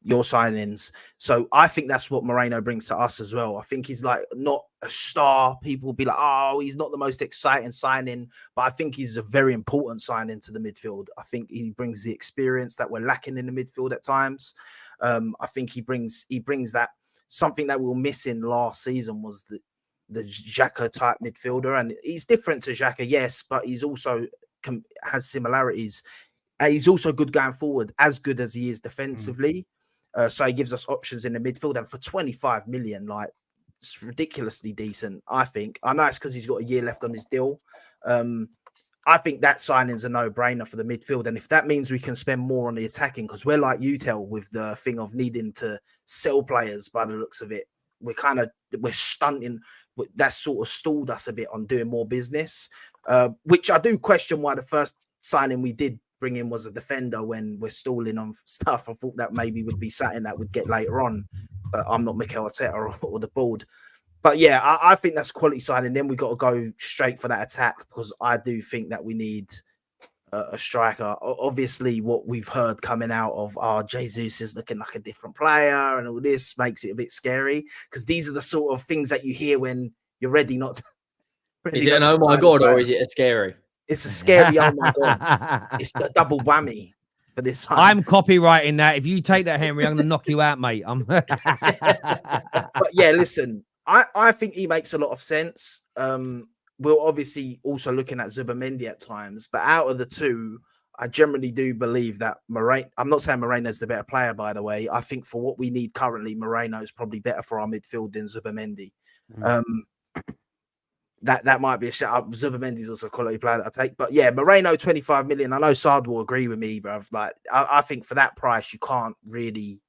your signings. So I think that's what Merino brings to us as well. I think he's like not a star. People will be like, oh, he's not the most exciting signing, but I think he's a very important signing to the midfield. I think he brings the experience that we're lacking in the midfield at times. I think he brings that something that we were missing last season was the Xhaka type midfielder, and he's different to Xhaka, yes, but he's also has similarities. He's also good going forward, as good as he is defensively. So he gives us options in the midfield, and for 25 million, like it's ridiculously decent. I think. I know it's because he's got a year left on his deal. I think that signing's a no-brainer for the midfield, and if that means we can spend more on the attacking, because we're like UTEL with the thing of needing to sell players by the looks of it, we're stunting. That sort of stalled us a bit on doing more business, which I do question why the first signing we did bring in was a defender when we're stalling on stuff. I thought that maybe would be something that would get later on, but I'm not Mikel Arteta or the board. But yeah, I think that's quality signing. Then we got to go straight for that attack, because I do think that we need a striker. Obviously, what we've heard coming out of Jesus is looking like a different player, and all this makes it a bit scary, because these are the sort of things that you hear when you're ready not to. Is it an oh my god, or is it a scary? It's a scary oh my god. It's the double whammy for this one. I'm copywriting that. If you take that, Henry, I'm going to knock you out, mate. But yeah, listen, I think he makes a lot of sense. We're obviously also looking at Zubimendi at times, but out of the two, I generally do believe that Moreno. I'm not saying Moreno's the better player, by the way. I think for what we need currently, Moreno is probably better for our midfield than Zubimendi. That might be a shout out. Zubimendi's also a quality player that I take, but yeah, Moreno 25 million. I know Sard will agree with me, bruv. Like I think for that price, you can't really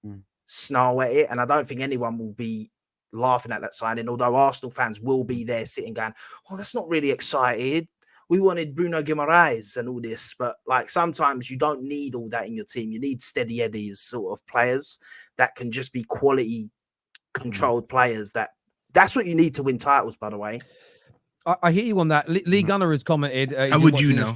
snarl at it, and I don't think anyone will be laughing at that signing, although Arsenal fans will be there sitting going, oh, that's not really excited. We wanted Bruno Guimaraes and all this, but like sometimes you don't need all that in your team. You need steady eddies sort of players that can just be quality controlled players. That's what you need to win titles, by the way. I hear you on that. Lee Gunner has commented. How would you know?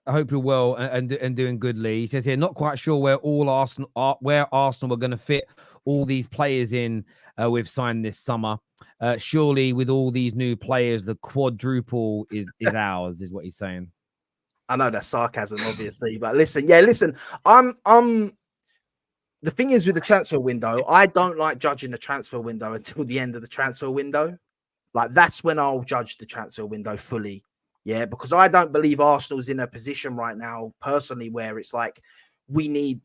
I hope you're well and doing good, Lee. He says here, not quite sure where Arsenal are going to fit all these players in we've signed this summer. Surely with all these new players, the quadruple is ours, is what he's saying. I know that's sarcasm, obviously, but listen. I'm the thing is with the transfer window, I don't like judging the transfer window until the end of the transfer window. Like that's when I'll judge the transfer window fully. Yeah, because I don't believe Arsenal's in a position right now, personally, where it's like we need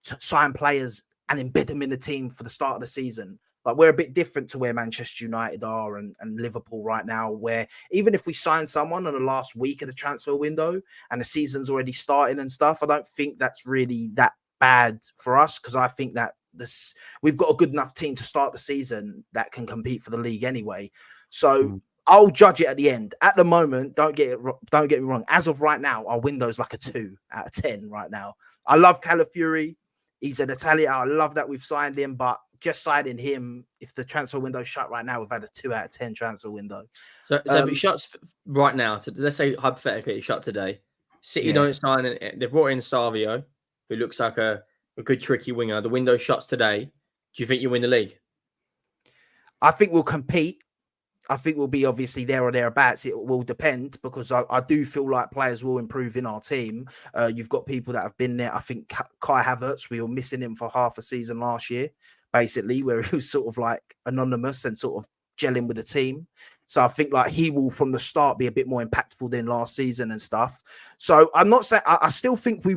to sign players and embed them in the team for the start of the season. Like we're a bit different to where Manchester United are and Liverpool right now, where even if we sign someone on the last week of the transfer window and the season's already starting and stuff, I don't think that's really that bad for us, because I think that we've got a good enough team to start the season that can compete for the league anyway. So I'll judge it at the end. At the moment, don't get me wrong. As of right now, our window's like a 2 out of 10 right now. I love Calafiori. He's an Italian. I love that we've signed him, but just signing him, if the transfer window's shut right now, we've had a 2 out of 10 transfer window. So if it shuts right now, let's say hypothetically it shut today, City don't sign it. They've brought in Savio, who looks like a good tricky winger. The window shuts today. Do you think you win the league? I think we'll compete. I think we'll be obviously there or thereabouts. It will depend, because I do feel like players will improve in our team. You've got people that have been there. I think Kai Havertz, we were missing him for half a season last year, basically, where he was sort of like anonymous and sort of gelling with the team. So I think like he will from the start be a bit more impactful than last season and stuff. So I'm not saying I still think we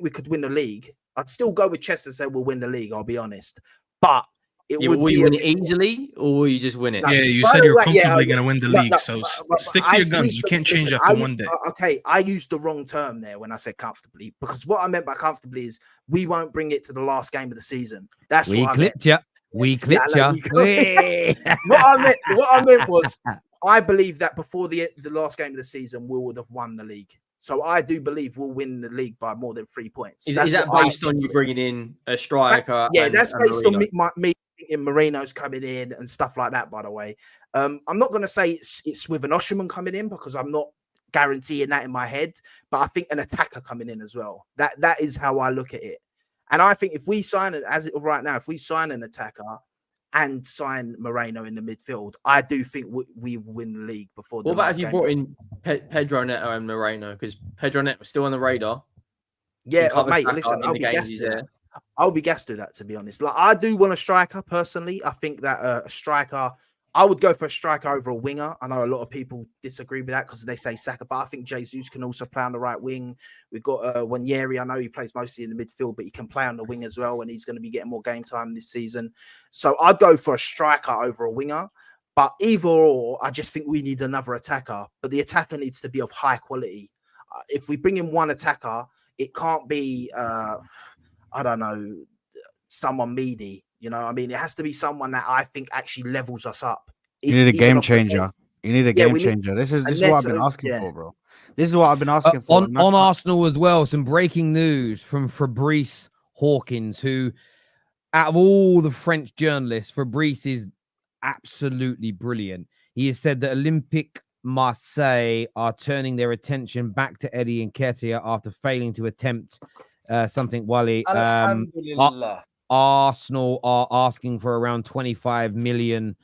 could win the league. I'd still go with Chester and say we'll win the league. I'll be honest, but. Will you win it easily, or will you just win it? Yeah, you said you're comfortably going to win the league, so stick to your guns. You can't change after one day. Okay, I used the wrong term there when I said comfortably, because what I meant by comfortably is we won't bring it to the last game of the season. That's what I meant. We clipped you. What I meant was I believe that before the last game of the season, we would have won the league. So I do believe we'll win the league by more than 3 points. Is that based on you bringing in a striker? That's based on me in Merino's coming in and stuff like that, by the way. I'm not going to say it's with an Osimhen coming in, because I'm not guaranteeing that in my head, but I think an attacker coming in as well. That is how I look at it. And I think if we sign it as of right now, if we sign an attacker and sign Merino in the midfield, I do think we win the league before. What about as you brought in Pedro Neto and Merino? Because Pedro Neto was still on the radar. Yeah, mate, listen, I'll be gassed to that. I'll be gassed to that, to be honest. Like, I do want a striker personally. I think that a striker, I would go for a striker over a winger. I know a lot of people disagree with that because they say Saka, but I think Jesus can also play on the right wing. We've got Wanyeri. I know he plays mostly in the midfield, but he can play on the wing as well, and he's going to be getting more game time this season. So I'd go for a striker over a winger. But either or, I just think we need another attacker. But the attacker needs to be of high quality. If we bring in one attacker, it can't be, I don't know, someone meaty. You know what I mean? It has to be someone that I think actually levels us up. You need a game changer. You need a game changer. This is what I've been asking for, bro. This is what I've been asking for. On Arsenal as well, some breaking news from Fabrice Hawkins, who, out of all the French journalists, Fabrice is absolutely brilliant. He has said that Olympique Marseille are turning their attention back to Eddie Nketiah after failing to attempt something Wally. Arsenal are asking for around 25 million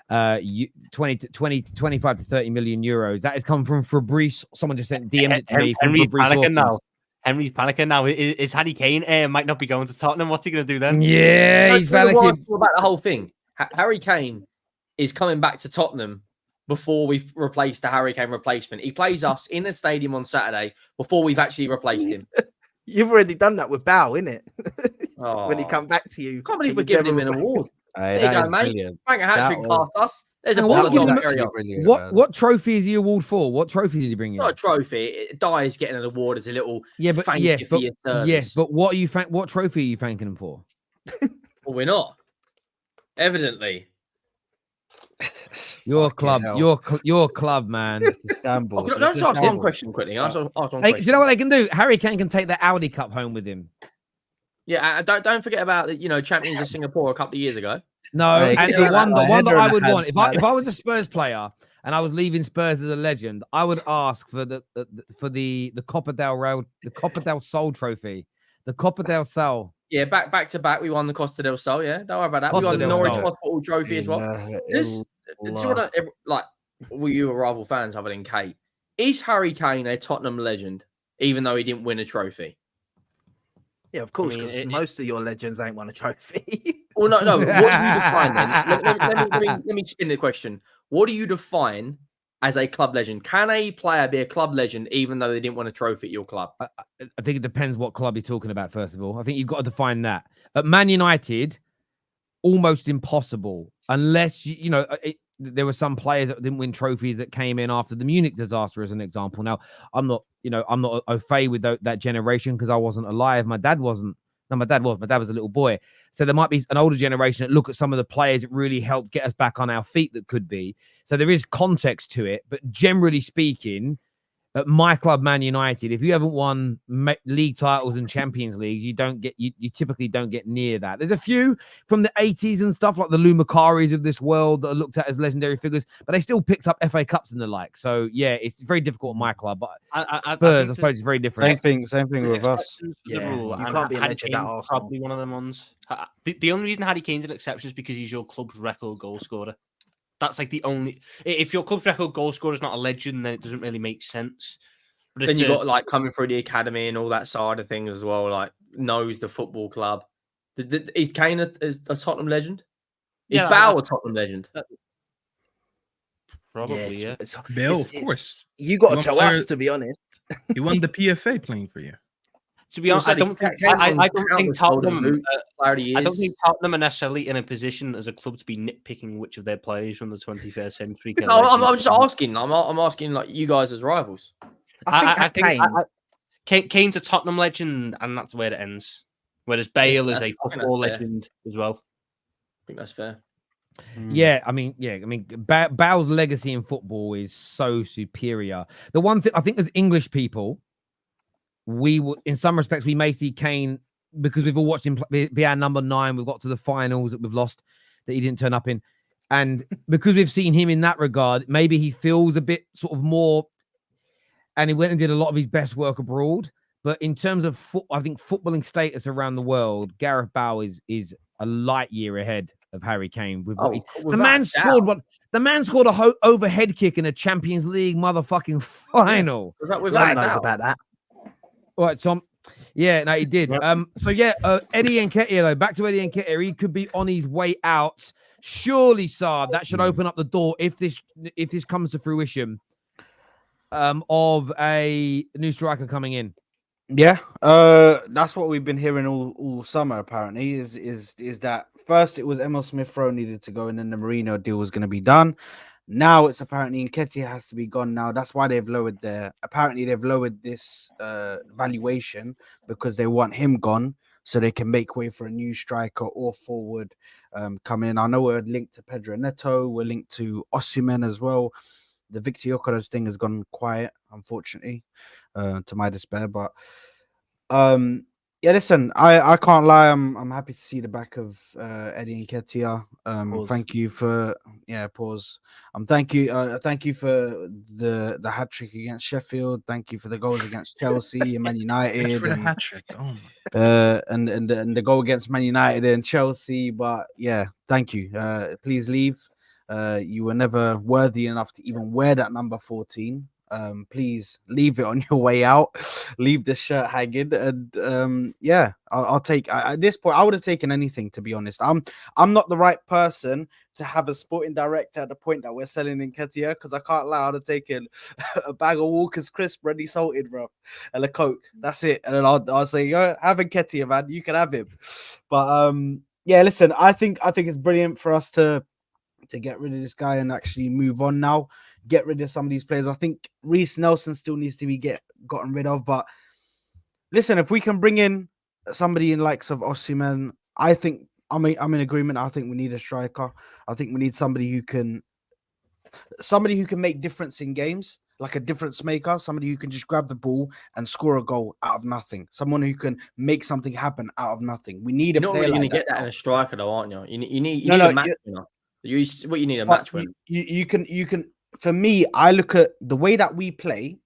25 to 30 million euros. That has come from Fabrice. Someone just sent DM'd it to me. Henry's panicking now. Henry's panicking now. Is Harry Kane might not be going to Tottenham? What's he going to do then? Yeah, he's panicking about the whole thing. Harry Kane is coming back to Tottenham before we've replaced the Harry Kane replacement. He plays us in the stadium on Saturday before we've actually replaced him. You've already done that with Bow, innit? When he come back to you. I can't believe we're giving him an award. There you go, mate. Bang a hat trick past us. There's a what trophy is he award for? What trophy did he bring in? It's not a trophy. Dye's getting an award as a little thank you for your service. Yes, but what trophy are you thanking him for? Well, we're not. Evidently. Your club, your club, man. Can I just ask one question quickly? Do you know what they can do? Harry Kane can take the Audi Cup home with him. Yeah, don't forget about the Champions of Singapore a couple of years ago. No, and the one that I would want if I was a Spurs player and I was leaving Spurs as a legend, I would ask for the Copa del Sol trophy, the Copa del Sol. Yeah, back to back, we won the Costa del Sol. Yeah, don't worry about that. We won the Norwich Hospital Trophy as well. You are rival fans other than Kate. Is Harry Kane a Tottenham legend, even though he didn't win a trophy? Yeah, of course, because most of your legends ain't won a trophy. Well, no. What do you define then? Let me spin the question. What do you define as a club legend? Can a player be a club legend even though they didn't win a trophy at your club? I think it depends what club you're talking about, first of all. I think you've got to define that. At Man United, almost impossible, unless, there were some players that didn't win trophies that came in after the Munich disaster, as an example. Now, I'm not au fait with that generation because I wasn't alive. My dad wasn't. No, my dad was. My dad was a little boy. So there might be an older generation that look at some of the players that really helped get us back on our feet that could be. So there is context to it. But generally speaking, at my club, Man United, if you haven't won league titles and Champions Leagues, you typically don't get near that. There's a few from the 80s and stuff like the Lou Makaris of this world that are looked at as legendary figures, but they still picked up FA Cups and the like. So yeah, it's very difficult at my club. But Spurs, I suppose, is very different. Same thing with us. Yeah, you can't be a legend at Arsenal. Probably one of them ones. The only reason Harry Kane's an exception is because he's your club's record goal scorer. That's like the only. If your club's record goal scorer is not a legend, then it doesn't really make sense. But then you got like coming through the academy and all that side of things as well. Like knows the football club. Is Kane a Tottenham legend? Is Bale a Tottenham legend? Probably, yeah. Bale, of course. You got to tell us, to be honest. He won the PFA playing for you. To be honest, I don't think Tottenham. I don't think Tottenham are necessarily in a position as a club to be nitpicking which of their players from the 21st century. No, I'm just asking. I'm asking like you guys as rivals. I think Kane's a Tottenham legend, and that's where it ends. Whereas Bale is a football legend as well. I think that's fair. Yeah, I mean, Bale's legacy in football is so superior. The one thing I think as English people, we would, in some respects, we may see Kane because we've all watched him be our number 9. We've got to the finals that we've lost that he didn't turn up in. And because we've seen him in that regard, maybe he feels a bit sort of more and he went and did a lot of his best work abroad. But in terms of I think footballing status around the world, Gareth Bale is a light year ahead of Harry Kane. With what the man scored the man scored a overhead kick in a Champions League motherfucking final. Yeah. Tom knows about that. All right, Tom. Yeah, no, he did. Yep. So yeah, Eddie Nketiah though. Back to Eddie Nketiah. He could be on his way out. Surely, Saad, that should open up the door if this comes to fruition. Of a new striker coming in. Yeah, that's what we've been hearing all summer. Apparently, is that first it was Emil Smith Rowe needed to go, and then the Merino deal was going to be done. Now it's apparently Nketiah has to be gone. Now that's why they've lowered this valuation, because they want him gone so they can make way for a new striker or forward coming in. I know we're linked to Pedro Neto, we're linked to Osimhen as well. The Victor Gyökeres thing has gone quiet, unfortunately, to my despair. But yeah, listen, I can't lie. I'm happy to see the back of Eddie Nketiah. Thank you for pause. Thank you for the hat trick against Sheffield. Thank you for the goals against Chelsea and Man United. For the hat trick. Oh my. And the goal against Man United and Chelsea. But yeah, thank you. Please leave. You were never worthy enough to even wear that number 14. Please leave it on your way out. Leave the shirt hanging, and yeah, I'll take. At this point, I would have taken anything, to be honest. I'm not the right person to have a sporting director at the point that we're selling Nketiah, because I can't lie. I'd have taken a bag of Walker's crisp, ready salted, bro, and a Coke. That's it, and then I'll say, yo, have Nketiah, man. You can have him. But yeah, listen, I think it's brilliant for us to get rid of this guy and actually move on now. Get rid of some of these players. I think Reece Nelson still needs to be gotten rid of. But listen, if we can bring in somebody in likes of Osimhen, I think I'm in agreement. I think we need a striker. I think we need somebody who can make difference in games, like a difference maker, somebody who can just grab the ball and score a goal out of nothing. Someone who can make something happen out of nothing. We need a player. You're not really going to get that in a striker, though, aren't you? You need a match winner. What you need a match winner. You can. For me, I look at the way that we play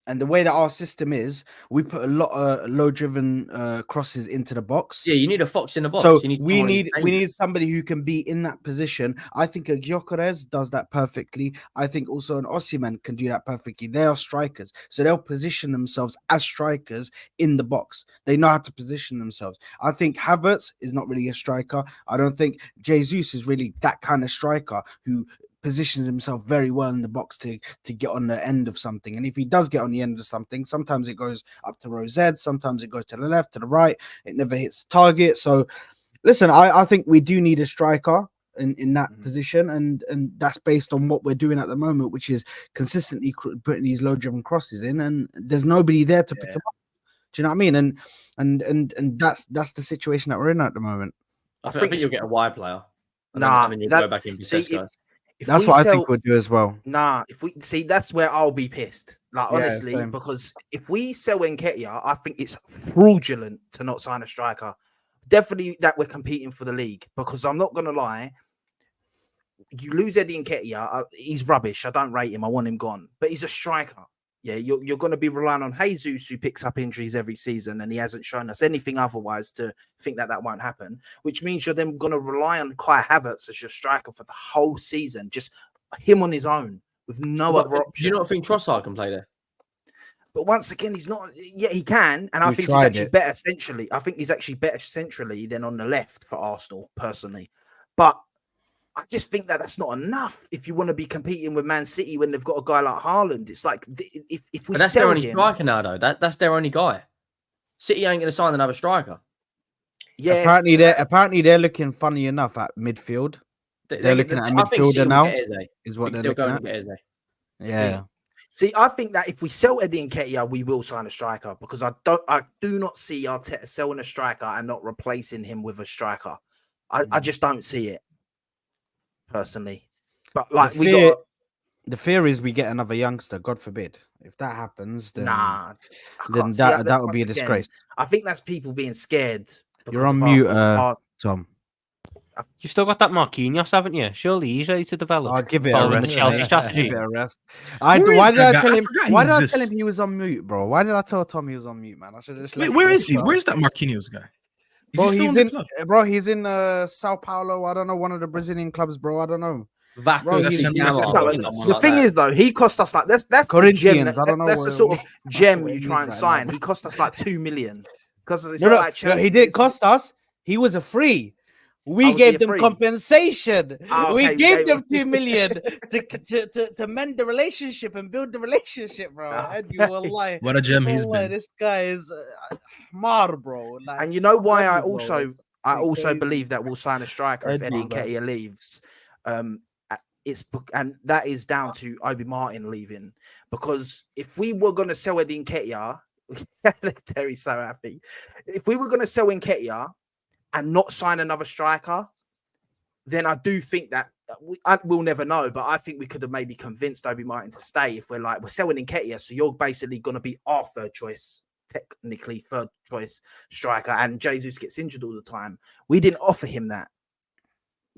and the way that our system is. We put a lot of low-driven crosses into the box. Yeah, you need a fox in the box. So we need somebody who can be in that position. I think a Gyökeres does that perfectly. I think also an Osimhen can do that perfectly. They are strikers, so they'll position themselves as strikers in the box. They know how to position themselves. I think Havertz is not really a striker. I don't think Jesus is really that kind of striker who positions himself very well in the box to get on the end of something. And if he does get on the end of something, sometimes it goes up to row Z, sometimes it goes to the left, to the right. It never hits the target. So listen, I think we do need a striker in that position, and that's based on what we're doing at the moment, which is consistently putting these low-driven crosses in, and there's nobody there to pick them up. Do you know what I mean? And that's the situation that we're in at the moment. I think you'll get a wide player. Then you'll go back in Bissesco. That's what I think we'll do as well. If we see, that's where I'll be pissed. Like, honestly, because if we sell Nketiah, I think it's fraudulent to not sign a striker. Definitely that we're competing for the league, because I'm not gonna lie. You lose Eddie Nketiah, he's rubbish. I don't rate him. I want him gone. But he's a striker. Yeah, you're going to be relying on Jesus, who picks up injuries every season, and he hasn't shown us anything otherwise to think that won't happen, which means you're then going to rely on Kai Havertz as your striker for the whole season, just him on his own with no other option. Do you not think Trossard can play there? But once again, he's not. Yeah, he can, and I think he's actually better centrally. I think he's actually better centrally than on the left for Arsenal, personally. But I just think that's not enough if you want to be competing with Man City when they've got a guy like Haaland. It's like if we that's sell their only him, striker now, though. That's their only guy. City ain't going to sign another striker. Yeah, apparently they're looking, funny enough, at midfield. They're looking at a midfielder now. Is what they're looking at. Yeah. See, I think that if we sell Eddie Nketiah, we will sign a striker, because I do not see Arteta selling a striker and not replacing him with a striker. I just don't see it. Personally, but like the fear is we get another youngster. God forbid, if that happens, then that would be a disgrace. I think that's people being scared. You're on mute, Tom. You still got that Marquinhos, haven't you? Surely he's ready to develop. I'll give it a following rest. the Chelsea strategy. Give it a rest. Where is Why did that I guy? tell I him? forgot he Why did I tell him exists. he was on mute, bro? Why did I tell Tom he was on mute, man? I should have just. Wait, left where it. is he? Where's that Marquinhos guy? Is Bro, he still he's in in. the club? Bro, he's in Sao Paulo. I don't know, one of the Brazilian clubs, bro. I don't know. Vaca he's Di in Gama Manchester. or The someone The like thing that. is, though, he cost us like that's the gem. Corinthians, I don't know That's the where- sort of where gem he you is try and right sign. now. He cost us like 2 million because it's No, not no, like Chelsea. he didn't cost us. He was a free. We was he gave a them free? compensation. Oh, We okay, gave we them gave 2 million to mend the relationship and build the relationship, bro. And you will lie. What a gem he's been. This guy is mad, bro. Like, And you know why I bro, also it's crazy. believe that we'll sign a striker if Eddie Eddie, bro. Nketiah leaves. And that is down to Obi Martin leaving, because if we were going to sell Eddie Nketiah, Terry's so happy. If we were going to sell Nketiah and not sign another striker, then I do think that we'll never know. But I think we could have maybe convinced Obi Martin to stay if we're selling Nketiah, so you're basically going to be our third choice. Technically third choice striker, and Jesus gets injured all the time. We didn't offer him that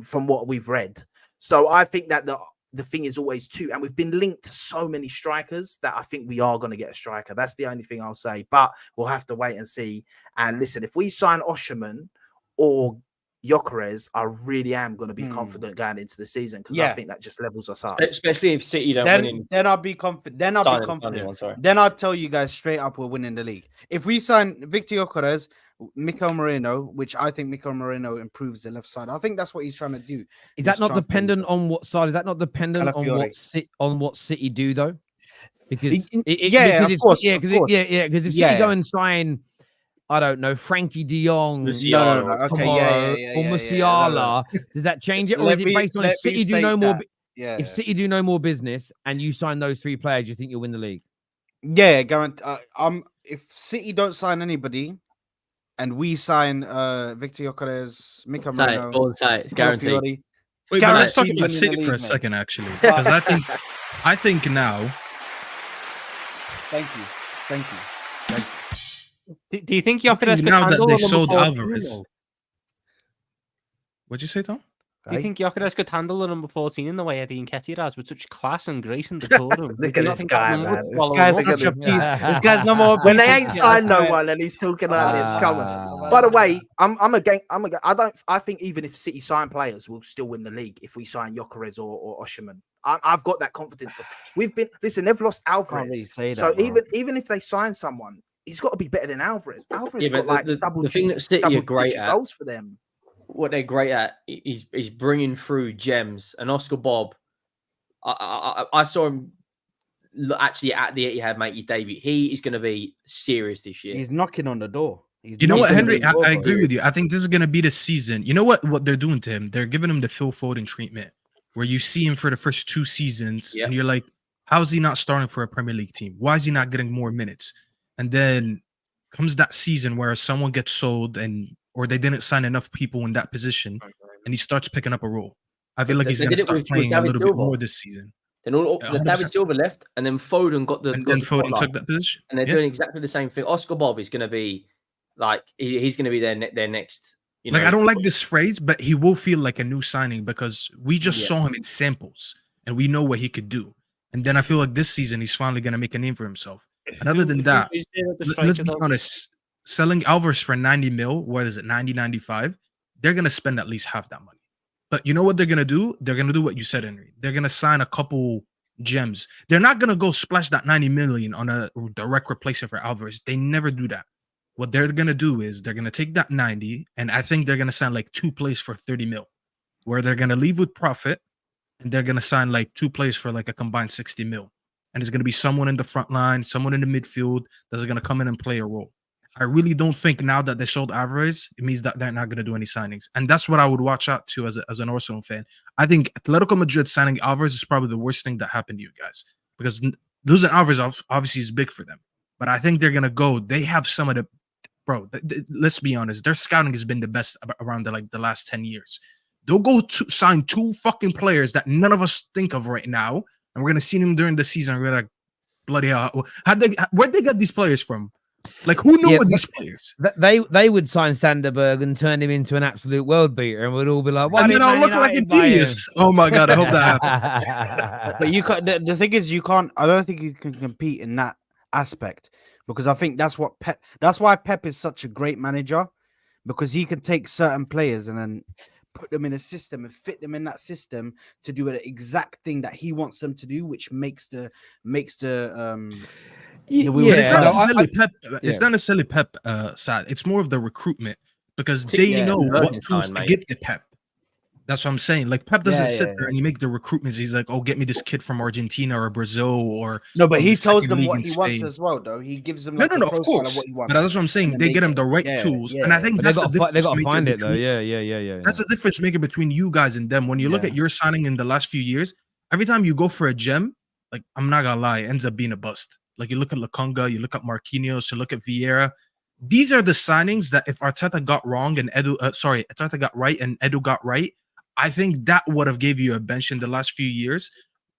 from what we've read. So I think that the thing is always two, and we've been linked to so many strikers that I think we are going to get a striker. That's the only thing I'll say, but we'll have to wait and see. And listen, if we sign Osimhen or Gyökeres, I really am going to be confident going into the season, because I think that just levels us up. Especially if City don't win in. Then I'll be confident. Then I'll be confident. Then I'll tell you guys straight up we're winning the league. If we sign Victor Gyökeres, Mikel Merino, which I think Mikel Merino improves the left side. I think that's what he's trying to do. Is that not dependent on what side? Is that not dependent on what City do though? Because of course. Because if City go and sign, I don't know, Frankie De Jong, or Musiala, does that change it, or is it based on if City do no more? If City do no more business and you sign those three players, you think you'll win the league? Yeah, guarantee. If City don't sign anybody, and we sign Victor Gyökeres, Mikel Merino, it's guaranteed. Wait, but let's talk about City for a second, actually, because I think now. Thank you. Do you think Gyökeres could now handle that they number sold 14, Alvarez? What'd you say, Tom? Do you think Gyökeres could handle the number 14 in the way Eddie Nketiah has, with such class and grace and decorum? Look at this guy, man. This guy's such a piece. This guy's no more. When they ain't signed no one and he's talking like it's coming. By the way, I think even if City sign players, we'll still win the league if we sign Gyökeres or Osimhen. I've got that confidence. They've lost Alvarez. So even if they sign someone, he's got to be better than Alvarez. Alvarez got like double the thing that City are great at goals for them. What they're great at is bringing through gems. And Oscar Bob, I saw him actually at the Etihad make his debut. He is going to be serious this year. He's knocking on the door. You know what, Henry? I agree with you. I think this is going to be the season. You know what they're doing to him? They're giving him the Phil Foden treatment, where you see him for the first 2 seasons, and you're like, how is he not starting for a Premier League team? Why is he not getting more minutes? And then comes that season where someone gets sold or they didn't sign enough people in that position, and he starts picking up a role. I feel like he's going to start playing a little bit more this season. Then David Silva left, and then Foden got the. And then Foden took that position, and they're doing exactly the same thing. Oscar Bob is going to be like he's going to be their next. Like, I don't like this phrase, but he will feel like a new signing because we just saw him in samples and we know what he could do. And then I feel like this season he's finally going to make a name for himself. And other than that, let's be honest. Selling Alvarez for 90 mil, what is it, 90, 95? They're going to spend at least half that money. But you know what they're going to do? They're going to do what you said, Henry. They're going to sign a couple gems. They're not going to go splash that 90 million on a direct replacement for Alvarez. They never do that. What they're going to do is they're going to take that 90, and I think they're going to sign like 2 players for 30 mil, where they're going to leave with profit, and they're going to sign like 2 players for like a combined 60 mil. And it's going to be someone in the front line, someone in the midfield that's going to come in and play a role. I really don't think now that they sold Alvarez, it means that they're not going to do any signings. And that's what I would watch out to as an Arsenal fan. I think Atletico Madrid signing Alvarez is probably the worst thing that happened to you guys, because losing Alvarez obviously is big for them. But I think they're going to go. They have some of the, let's be honest, their scouting has been the best around the last 10 years. They'll go to sign 2 fucking players that none of us think of right now. And we're going to see them during the season. We're like, bloody hell. Where'd they get these players from? Like, who knew these players? They would sign Sanderberg and turn him into an absolute world beater, and we'd all be like, "Why and did then I'll Man look like a United buy him?" genius. Oh my god, I hope that happens. But you can't. The thing is, you can't. I don't think you can compete in that aspect because I think that's what Pep. That's why Pep is such a great manager, because he can take certain players and then put them in a system and fit them in that system to do the exact thing that he wants them to do, which makes the it's not necessarily Pep. It's not necessarily Pep side. It's more of the recruitment because they know what tools to give to Pep. That's what I'm saying. Like Pep doesn't sit there and he make the recruitments. He's like, "Oh, get me this kid from Argentina or Brazil or no." But he tells them what he wants as well, though. He gives them like no, of course. What he wants. But that's what I'm saying. They get him the right tools, and I think that's the difference. They got to find it though. Yeah. That's the difference maker between you guys and them. When you look at your signing in the last few years, every time you go for a gem, like I'm not gonna lie, it ends up being a bust. Like you look at Lokonga, you look at Marquinhos, you look at Vieira. These are the signings that if Arteta got wrong and Arteta got right and Edu got right, I think that would have gave you a bench in the last few years,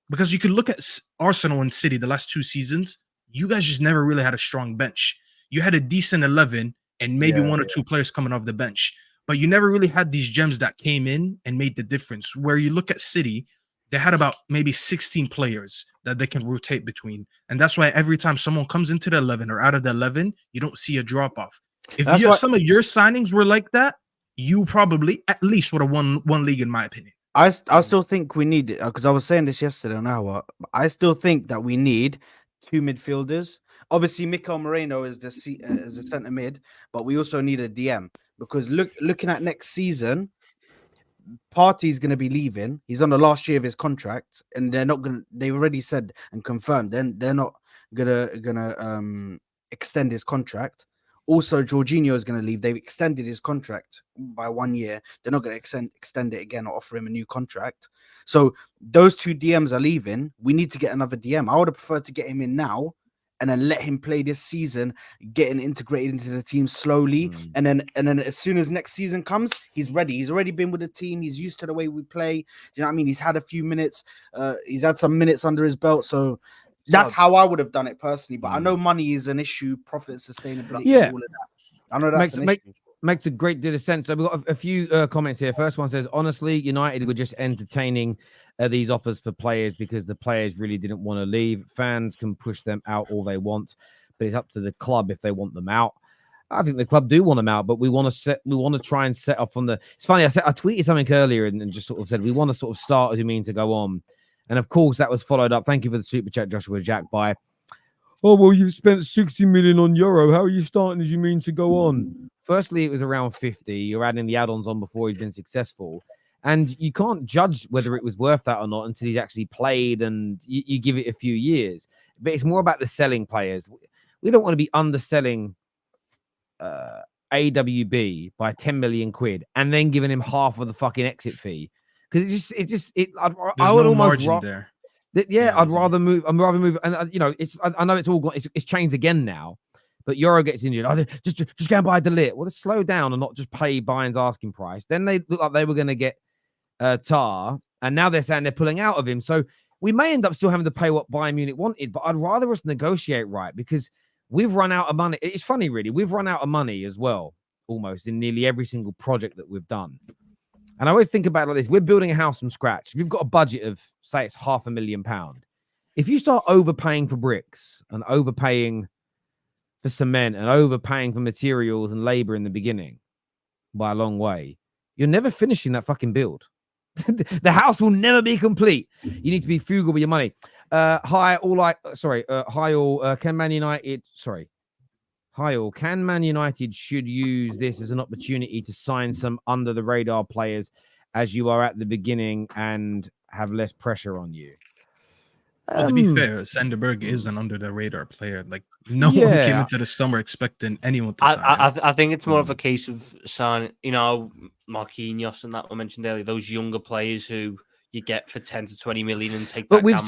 because you could look at Arsenal and City the last 2 seasons. You guys just never really had a strong bench. You had a decent 11 and maybe 1 or 2 players coming off the bench, but you never really had these gems that came in and made the difference. Where you look at City, they had about maybe 16 players that they can rotate between. And that's why every time someone comes into the 11 or out of the 11, you don't see a drop off. If some of your signings were like that, you probably at least would have won 1 league, in my opinion. I still think we need it, because I was saying this yesterday on our. I still think that we need 2 midfielders. Obviously, Mikel Merino is the centre mid, but we also need a DM, because looking at next season, Partey's going to be leaving. He's on the last year of his contract, and they're not going to. They already said and confirmed then they're not gonna extend his contract. Also, Jorginho is going to leave. They've extended his contract by 1 year. They're not going to extend it again or offer him a new contract. So those 2 DMs are leaving. We need to get another DM. I would have preferred to get him in now and then let him play this season, getting integrated into the team slowly. And then as soon as next season comes, he's ready. He's already been with the team. He's used to the way we play. You know what I mean? He's had a few minutes. He's had some minutes under his belt. So that's how I would have done it personally. But I know money is an issue, profit, sustainability, all of that. I know that's an issue. Makes a great deal of sense. So we've got a few comments here. First one says, honestly, United were just entertaining these offers for players because the players really didn't want to leave. Fans can push them out all they want, but it's up to the club if they want them out. I think the club do want them out, but we want to try and set off on the. It's funny. I tweeted something earlier and just sort of said we want to sort of start who mean to go on, and of course that was followed up. Thank you for the super chat, Joshua Jack. By, oh well, you've spent 60 million on Euro. How are you starting as you mean to go on? Firstly, it was around 50. You're adding the add-ons on before he's been successful. And you can't judge whether it was worth that or not until he's actually played and you give it a few years. But it's more about the selling players. We don't want to be underselling AWB by 10 million quid and then giving him half of the fucking exit fee. Because I would almost rather there. I'd rather move. And I know it's changed again now. But Euro gets injured. Oh, just go and buy Delit. Well, let's slow down and not just pay Bayern's asking price. Then they look like they were going to get Tar, and now they're saying they're pulling out of him. So we may end up still having to pay what Bayern Munich wanted, but I'd rather us negotiate right, because we've run out of money. It's funny, really. We've run out of money as well, almost in nearly every single project that we've done. And I always think about it like this. We're building a house from scratch. If you've got a budget of, say, it's £500,000, if you start overpaying for bricks and overpaying for cement and overpaying for materials and labor in the beginning by a long way, you're never finishing that fucking build. The house will never be complete. You need to be frugal with your money. Hi all. Can Man United should use this as an opportunity to sign some under the radar players as you are at the beginning and have less pressure on you? Well, to be fair, Sanderberg is an under the radar player. Like no one came into the summer expecting anyone to sign. I think it's more of a case of signing, Marquinhos and that I mentioned earlier, those younger players who you get for 10 to 20 million and take. But we've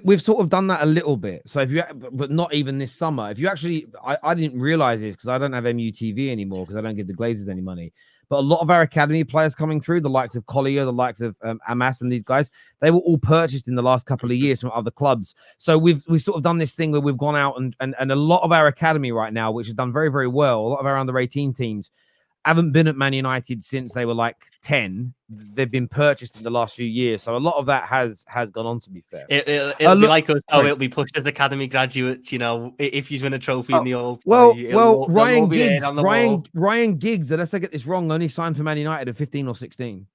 we've sort of done that a little bit. So if you, but not even this summer. If you actually, I didn't realize this because I don't have MUTV anymore because I don't give the Glazers any money. but a lot of our academy players coming through, the likes of Collier, the likes of Amas and these guys, they were all purchased in the last couple of years from other clubs. So we've sort of done this thing where we've gone out and a lot of our academy right now, which has done very, very well, a lot of our under 18 teams haven't been at Man United since they were like 10. They've been purchased in the last few years. So a lot of that has gone on, to be fair. It'll be like us, it'll be pushed as academy graduates, you know, if you win a trophy in the old Ryan Giggs, unless I get this wrong, only signed for Man United at 15 or 16.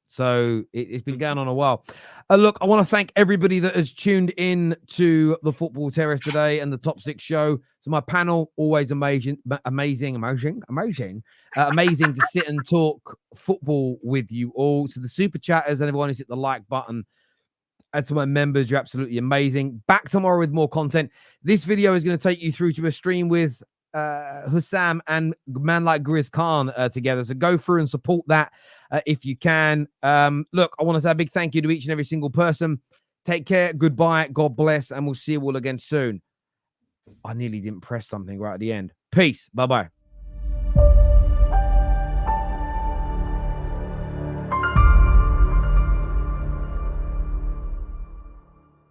So it's been going on a while. Look, I want to thank everybody that has tuned in to the Football Terrace today and the Top 6 show. So my panel, always amazing to sit and talk football with you all. To the super chatters and everyone who's hit the like button. And to my members, you're absolutely amazing. Back tomorrow with more content. This video is going to take you through to a stream with Hussam and man like Grizz Khan together. So go through and support that if you can. Look, I want to say a big thank you to each and every single person. Take care. Goodbye. God bless. And we'll see you all again soon. I nearly didn't press something right at the end. Peace. Bye-bye.